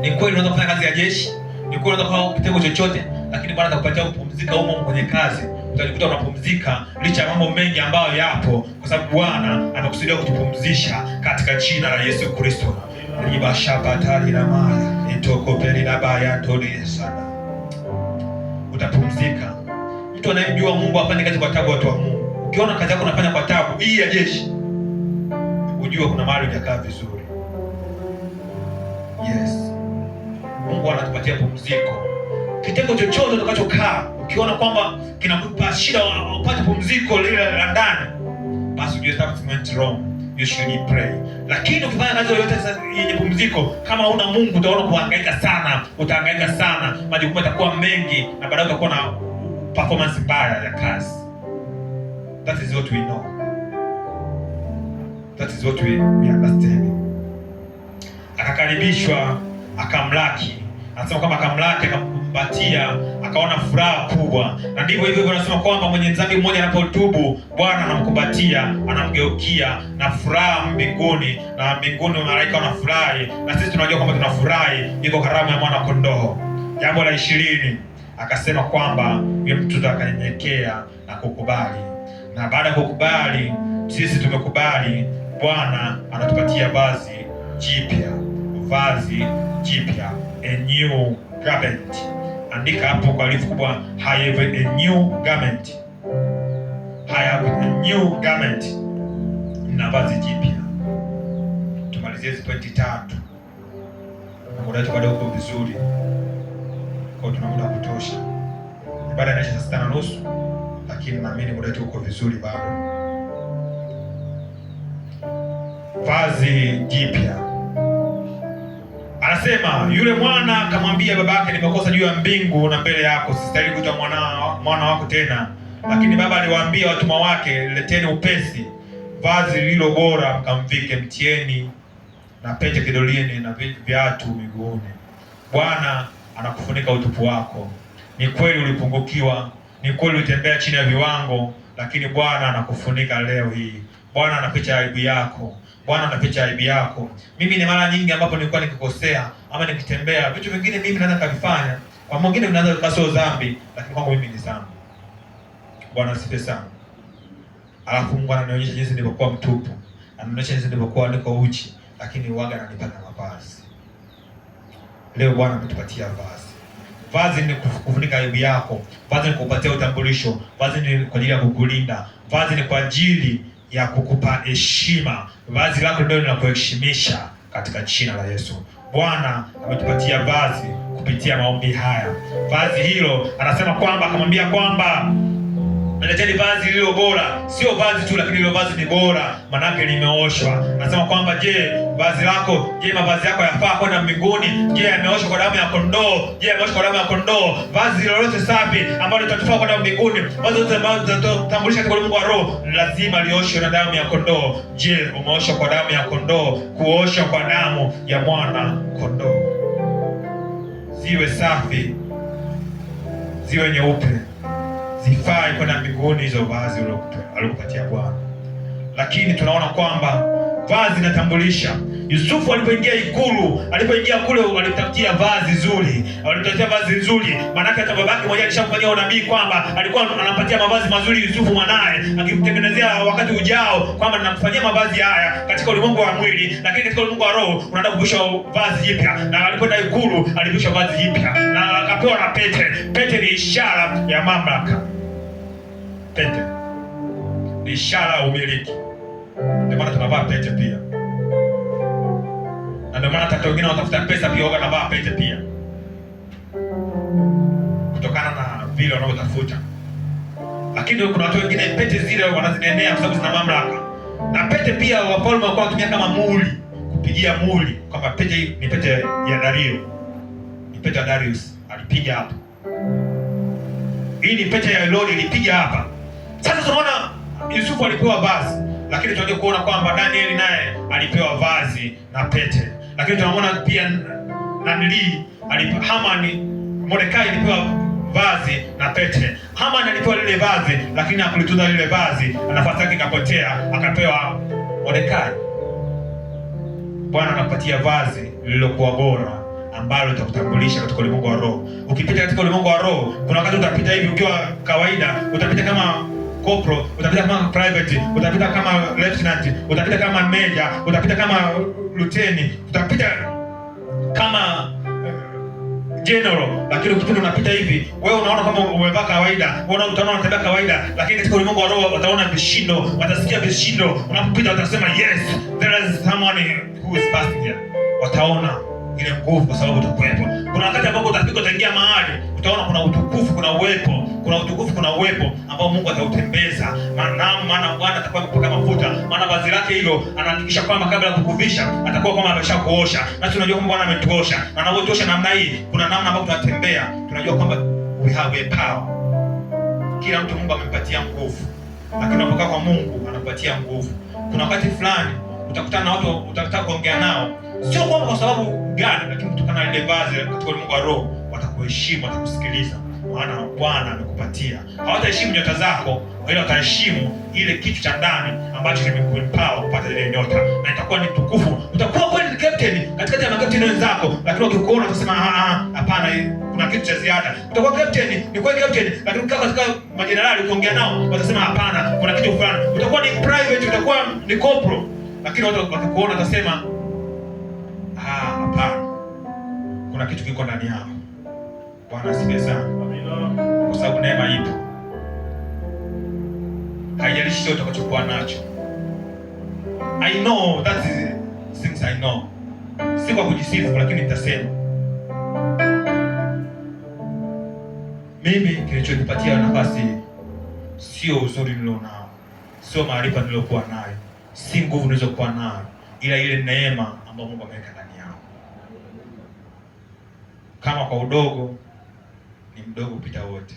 Ni kweli unaweza kufanya kazi ya jeshi, ni kweli unaweza kufanya kitengo chochote, lakini Bwana atakupatia kupumzika humo kwenye kazi. Utajikuta unapumzika licha ya mambo mengi ambayo yapo, kwa sababu Bwana amekusudia kutupumzisha katika jina la Yesu Kristo. Libashabatali na maya itokopeli na baya toli sana. Utapumzika. Mtu anayemjua Mungu afanye kazi kwa taabu. Watu wa Mungu, ukiona kazi yako unafanya kwa taabu hii ya jeshi, ujue kuna mahali hujakaa vizuri. Yes, Mungu anatupatia pumziko. Kitengo chochote utakachokaa, ukiona kwamba kinakupa shida upate pumziko lile la ndani, basi ujue something went wrong. You should pray. Lakini ukifanya kazi yoyote yenye pumziko, kama huna Mungu utaona kuhangaika sana, utahangaika sana, majukumu yatakuwa mengi, na baadaye utakuwa na performance mbaya ya kazi. That is what we know. That is what we understand. Akakaribishwa, akamlaki. Anasema kwamba akamlaki, akamkumbatia, akaona furaha kubwa. Na ndivyo hivyo anasema kwamba mwenye dhambi mmoja anapotubu, Bwana anamkumbatia, anamgeukia na furaha mbinguni, na mbinguni malaika wanafurahi, na sisi tunajua kwamba tunafurahi, iko karamu ya mwana kondoo. Jambo la 20, akasema kwamba yule mtu akanyenyekea na kukubali. Na baada ya kukubali, sisi tumekubali, Bwana anatupatia vazi jipya. Vazi jipya, a new garment. Andika hapo kwa herufi kubwa, I have a new garment. I have a new garment. Na vazi jipya. Tumalizie hizo pointi 3. Na muda wetu bado uko vizuri, kwa tuna muda kutosha. Ibada inaisha saa 6:30, lakini naamini muda wetu uko vizuri bado. Vazi jipya. Anasema yule mwana akamwambia babake, nimekosa juu ya mbingu na mbele yako, sistahili kuitwa mwana wako tena. Lakini baba aliwaambia watumwa wake, leteni upesi vazi lililo bora mkamvike, mtieni na pete kidoleni na viatu miguuni. Bwana anakufunika utupu wako. Ni kweli ulipungukiwa, ni kweli ulitembea chini ya viwango, lakini Bwana anakufunika leo hii. Bwana anaficha aibu yako. Bwana anaficha aibu yako. Mimi ni mara nyingi ambapo nilikuwa nikikosea ama nikitembea, vitu vingine mimi naweza kuvifanya, kwa mwingine vinaweza kuwa sio dhambi, lakini kwangu mimi ni dhambi. Bwana asifiwe sana. Alafu Mungu ananionyesha jinsi nilivyokuwa mtupu, ananionyesha jinsi nilivyokuwa niko uchi, lakini uaga ananipa na mavazi. Leo Bwana ametupatia vazi. Vazi ni kufunika aibu yako, vazi ni kukupatia utambulisho, vazi ni kwa ajili ya kukulinda, vazi ni kwa ajili ya kukupa heshima. Vazi lako ndio linakuheshimisha katika jina la Yesu. Bwana ametupatia vazi kupitia maombi haya. Vazi hilo anasema kwamba, akamwambia kwamba leteni vazi lililo bora. Sio vazi tu, lakini hilo vazi ni bora, manake limeoshwa. Anasema kwamba vazi lako, mavazi yako yafaa kwenda mbinguni? Yameoshwa kwa damu ya kondoo? Yameoshwa kwa damu ya kondoo? Vazi lolote safi ambalo litatufaa kwenda mbinguni, vazi lolote ambalo litatambulisha katika ulimwengu wa roho, lazima lioshwe na damu ya kondoo. Umeoshwa kwa damu ya kondoo? Kuoshwa kwa damu ya mwana kondoo. Ziwe safi, ziwe nyeupe, zifai kwenda mbinguni hizo vazi alilokupatia Bwana. Lakini tunaona kwamba vazi linatambulisha. Yusufu alipoingia ikulu, alipoingia kule walitafutia vazi zuri. Walitafutia vazi nzuri. Maana hata babake mmoja alishamfanyia unabii kwamba alikuwa anampatia mavazi mazuri Yusufu mwanae, akimtengenezea wakati ujao kwamba ninakufanyia mavazi haya katika ulimwengu wa mwili, lakini katika ulimwengu wa roho unaenda kuvishwa vazi jipya. Na alipoenda ikulu alivishwa vazi jipya na akapewa na pete. Pete ni ishara ya mamlaka. Pete ni ishara ya umiliki. Ndio maana tunavaa pete pia. Na ndio maana hata wengine watafuta pesa pia wanavaa pete pia, kutokana na vile wanavyotafuta. Lakini kuna watu wengine pete zile wanazinenea kwa sababu zina mamlaka. Na pete pia wafalme walikuwa wanatumia kama muhuri, kupigia muhuri kwamba pete hii ni pete ya Dario. Ni pete ya Darius, alipiga hapa. Hii ni pete ya Herode, ilipiga hapa. Sasa tunaona Yusufu alipewa vazi, lakini tunaje kuona kwamba Danieli naye alipewa vazi na pete. Lakini tunaona pia Hamani, Mordekai alipewa vazi na pete. Hamani alipewa lile vazi, lakini hakulitunza lile vazi, nafasi yake ikapotea, akapewa Mordekai. Bwana anakupatia vazi lililokuwa bora ambalo litakutambulisha katika ulimwengu wa roho. Ukipita katika ulimwengu wa roho, kuna wakati utapita hivi ukiwa kawaida, utapita kama corporal, utapita kama private, utapita kama lieutenant, utapita kama major, utapita kama lieutenant, utapita kama general. Lakini ukipita unapita hivi, wewe unaona kama umevaa kawaida, wewe utaona unatembea kawaida, lakini katika ulimwengu wa roho wataona vishindo, watasikia vishindo. Unapopita watasema yes, there is someone who is passing here. Wataona ile nguvu kwa sababu utakuwepo. Kuna wakati ambapo utafika, utaingia mahali, utaona kuna utukufu, kuna uwepo, kuna utukufu, kuna uwepo ambao Mungu atautembeza. Maana Bwana atakuwa amepaka mafuta, maana vazi lake hilo anahakikisha kwamba kabla ya kukuvisha atakuwa kama ameshakuosha. Na tunajua kwamba Bwana ametuosha, na anapotuosha namna hii, kuna namna ambayo tunatembea, tunajua kwamba we have a power. Kila mtu Mungu amempatia nguvu, lakini unapokaa kwa Mungu anakupatia nguvu. Kuna wakati fulani utakutana na watu utataka kuongea nao, sio kwamba kwa sababu gani, lakini kutokana na ile vazi katika ulimwengu wa roho watakuheshimu, watakusikiliza, maana Bwana amekupatia. Hawataheshimu nyota zako, ila wataheshimu ile kitu cha ndani ambacho kimekuempower kupata ile nyota, na itakuwa ni tukufu. Utakuwa kweli captain katikati ya makapteni wenzako, lakini ukikuona utasema hapana, kuna kitu cha ziada. Utakuwa captain, ni kweli captain, lakini ukikaa katika majenerali ukiongea nao watasema hapana, kuna kitu fulani. Utakuwa ni private, utakuwa ni corporal, lakini watu wakikuona watasema hapana, kuna kitu kiko ndani yao. Bwana asifiwe sana. Kwa sababu neema ipo. Haijalishi chochote utakachokuwa nacho. I know that is things I know. Si kwa kujisifu, lakini nitasema mimi kilichonipatia nafasi sio uzuri nilionao, sio maarifa niliyokuwa nayo, si nguvu nilizokuwa nayo, ila ile neema ambayo Mungu ameweka ndani yao. Kama kwa udogo ni mdogo kupita wote.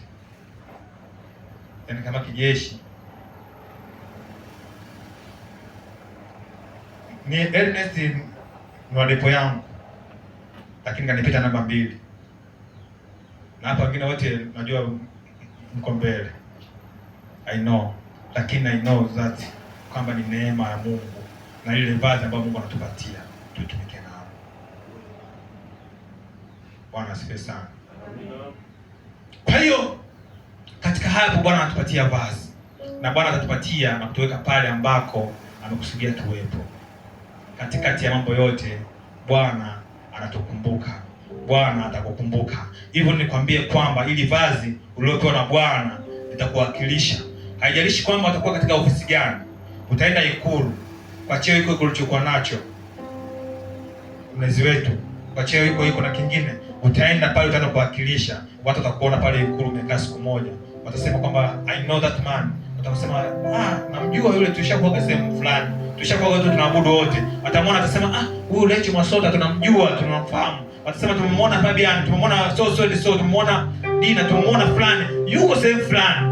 Yaani kama kijeshi ni Ernest ni wadepo yangu, lakini kanipita namba 2. Na hapa wengine wote najua mko mbele. I know, lakini I know that kwamba ni neema ya Mungu na ile vazi ambayo Mungu anatupatia tutumike nao. Bwana asifiwe sana. Kwa hiyo katika hapo Bwana anatupatia vazi, na Bwana atatupatia na kutuweka pale ambako amekusudia tuwepo. Katikati ya mambo yote Bwana anatukumbuka, Bwana atakukumbuka. Hivyo nikwambie kwamba ili vazi uliopewa na Bwana litakuwakilisha. Haijalishi kwamba utakuwa katika ofisi gani, utaenda ikulu kwa cheo iko ulichokuwa nacho, mlezi wetu kwa cheo iko na kingine, utaenda pale utaenda kuwakilisha. Watu watakuona pale ikulu umekaa siku moja, watasema kwamba I know that man. Watasema namjua yule, tulishakuwa sehemu fulani, tulishakuwa wote tunaabudu wote. Watamwona atasema huyu Lecho Mwasota tunamjua, tunamfahamu. Watasema tumemwona Fabian, tumemwona so tumemwona Dina, tumemwona fulani yuko sehemu fulani,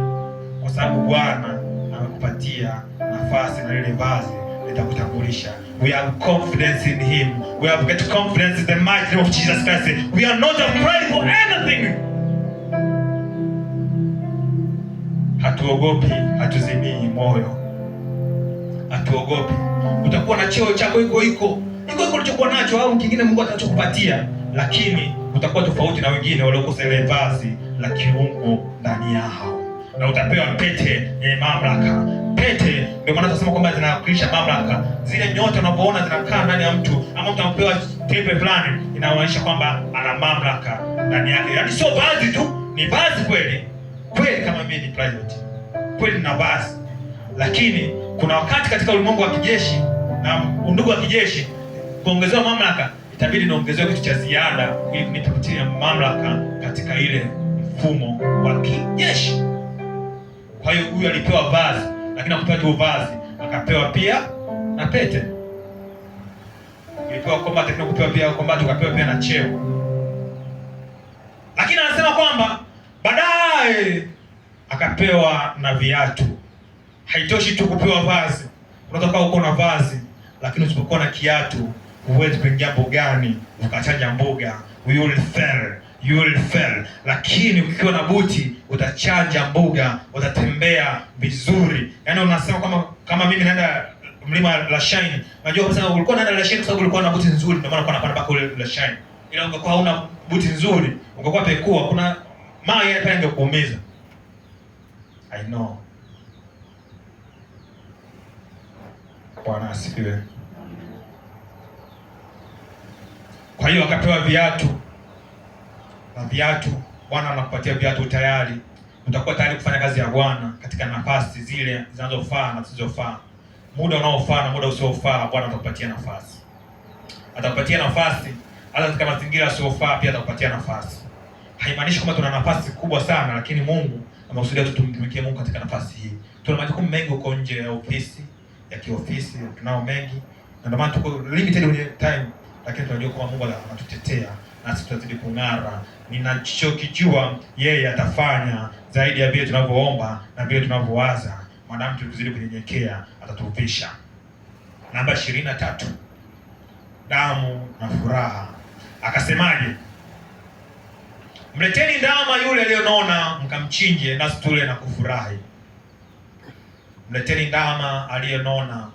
kwa sababu Bwana amekupatia nafasi na ile vazi litakutambulisha. We have confidence in him. We have got confidence in the mighty name of Jesus Christ. We are not afraid for anything. hatuogopi, hatuzimii moyo, hatuogopi. Utakuwa na cheo chako iko ulichokuwa nacho au kingine Mungu atachokupatia, lakini utakuwa tofauti na wengine waliokosa ile vazi la kiungu ndani yao, na utapewa pete yenye mamlaka. Pete ndio maana tunasema kwamba zinawakilisha mamlaka. Zile nyota unapoona zinakaa ndani ya mtu, ama mtu anapewa tembe fulani, inaonyesha kwamba ana mamlaka ndani yake. Yaani sio vazi tu, ni vazi kweli kama mimi ni private kweli na vazi, lakini kuna wakati katika ulimwengu wa kijeshi na undugu wa kijeshi, kuongezewa mamlaka itabidi naongezewa kitu cha ziada ili nipatie mamlaka katika ile mfumo wa kijeshi. Kwa hiyo huyu alipewa vazi, lakini hakupewa tu vazi, akapewa pia na pete. Alipewa combat, lakini kupewa pia combat, akapewa pia na cheo. Lakini anasema kwamba baadaye akapewa na viatu. Haitoshi tu kupewa vazi. Unataka uko na vazi, lakini usipokuwa na kiatu huwezi kuingia mbugani ukachanja mbuga. You will fail. Lakini ukiwa na buti utachanja mbuga, utatembea vizuri. Yaani unasema kama mimi naenda mlima la Shine. Unajua sasa ulikuwa unaenda la Shine kwa sababu ulikuwa na buti nzuri, ndio maana unakuwa unapanda mpaka ule la Shine. Ila ungekuwa hauna buti nzuri, ungekuwa pekua, kuna mawe yale pale ingekuumiza. I know. Bwana asifiwe. Kwa hiyo akapewa viatu. Na viatu, Bwana anakupatia viatu tayari. Utakuwa tayari kufanya kazi ya Bwana katika nafasi zile zinazofaa na zisizofaa. Muda unaofaa na muda usiofaa, Bwana atakupatia nafasi. Atakupatia nafasi hata katika mazingira yasiyofaa, pia atakupatia nafasi. Haimaanishi kwamba tuna nafasi kubwa sana, lakini Mungu amekusudia tumtumikie Mungu katika nafasi hii. Tuna majukumu mengi huko nje ya ofisi, ya kiofisi, tunao mengi. Na ndio maana tuko limited time, lakini tunajua kwamba Mungu anatutetea na sisi tutazidi kung'ara. Ninachokijua yeye atafanya zaidi ya vile tunavyoomba na vile tunavyowaza. Maadamu tukizidi kunyenyekea, atatuvisha. Namba 23. Damu na furaha. Akasemaje? Mleteni ndama yule aliyonona, mkamchinje, nasi tule na kufurahi. Mleteni ndama aliyonona.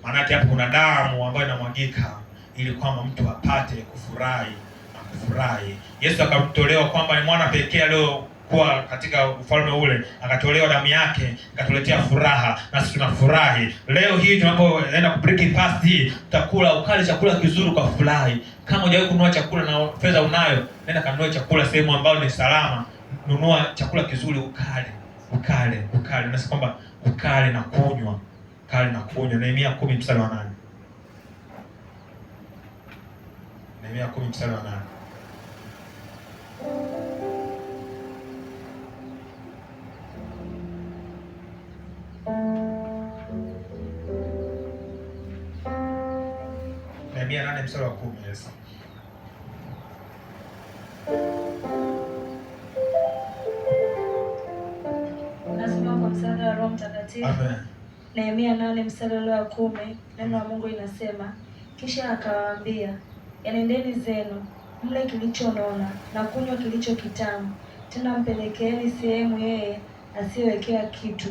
Maana yake hapo kuna damu ambayo inamwagika ili kwamba mtu apate kufurahi na kufurahi. Yesu akamtolewa kwamba ni mwana pekee aliyokuwa katika ufalme ule, akatolewa damu yake, akatuletea furaha, na sisi tunafurahi. Leo hii tunapoenda kubreak fast hii, tutakula ukali chakula kizuri kwa furahi. Kama hujawahi kununua chakula na fedha unayo, nenda kanunue chakula sehemu ambayo ni salama. Nunua chakula kizuri, ukale. Nasi kwamba ukale na kunywa. Nehemia 10 mstari wa 8. Nehemia 10 mstari wa 8. Nehemia 8 mstari wa 10. Yes. Nasoma kwa msaada wa Roho Mtakatifu. Amen. Nehemia 8 mstari wa 10, neno la Mungu linasema, kisha akawaambia, enendeni zenu, mle kilichonona na kunywa kilicho kitamu, tena mpelekeeni sehemu yeye asiyewekewa kitu,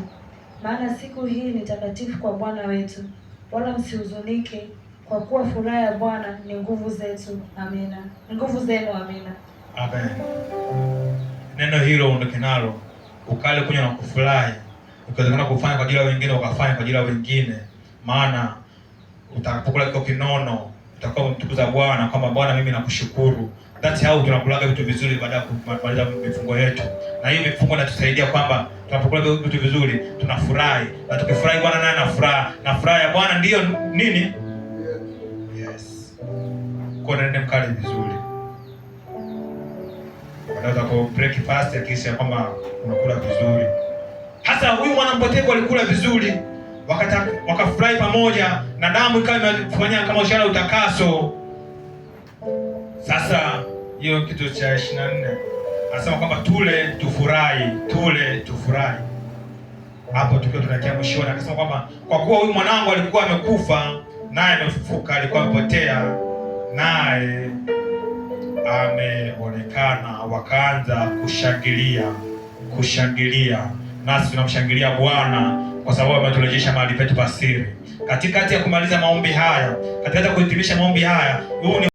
maana siku hii ni takatifu kwa Bwana wetu, wala msihuzunike, kwa kuwa furaha ya Bwana ni nguvu zetu. Amina. Nguvu zenu. Amina. Amen. Neno hilo uondoke nalo, ukale, kunywa na kufurahi. Ukiwezekana kufanya kwa ajili ya wengine, ukafanya kwa ajili ya wengine. Maana utakapokula kiko kinono, utakuwa mtukuza Bwana kwamba Bwana, mimi nakushukuru. That's how tunakulaga vitu vizuri baada ya kumaliza mifungo yetu. Na hii mifungo inatusaidia kwamba tunapokula vitu vizuri tunafurahi. Na tukifurahi Bwana naye anafurahi. Na furaha ya Bwana ndiyo nini? Yes. Kwa nende mkale vizuri. Baada ya ku break fast hakikisha kwamba unakula vizuri. Hasa huyu mwana mpotevu alikula vizuri, wakafurahi pamoja, na damu ikawa imefanya kama ishara utakaso. Sasa hiyo kitu cha 24 anasema kwamba tule tufurahi. Hapo tukiwa tunatia mwishoni, akasema kwamba kwa kuwa huyu mwanangu alikuwa amekufa naye amefufuka, alikuwa amepotea naye ameonekana. Wakaanza kushangilia nasi tunamshangilia Bwana kwa sababu ameturejesha mahali petu pa siri. Katikati ya kumaliza maombi haya, katikati ya kuhitimisha maombi haya, huu ni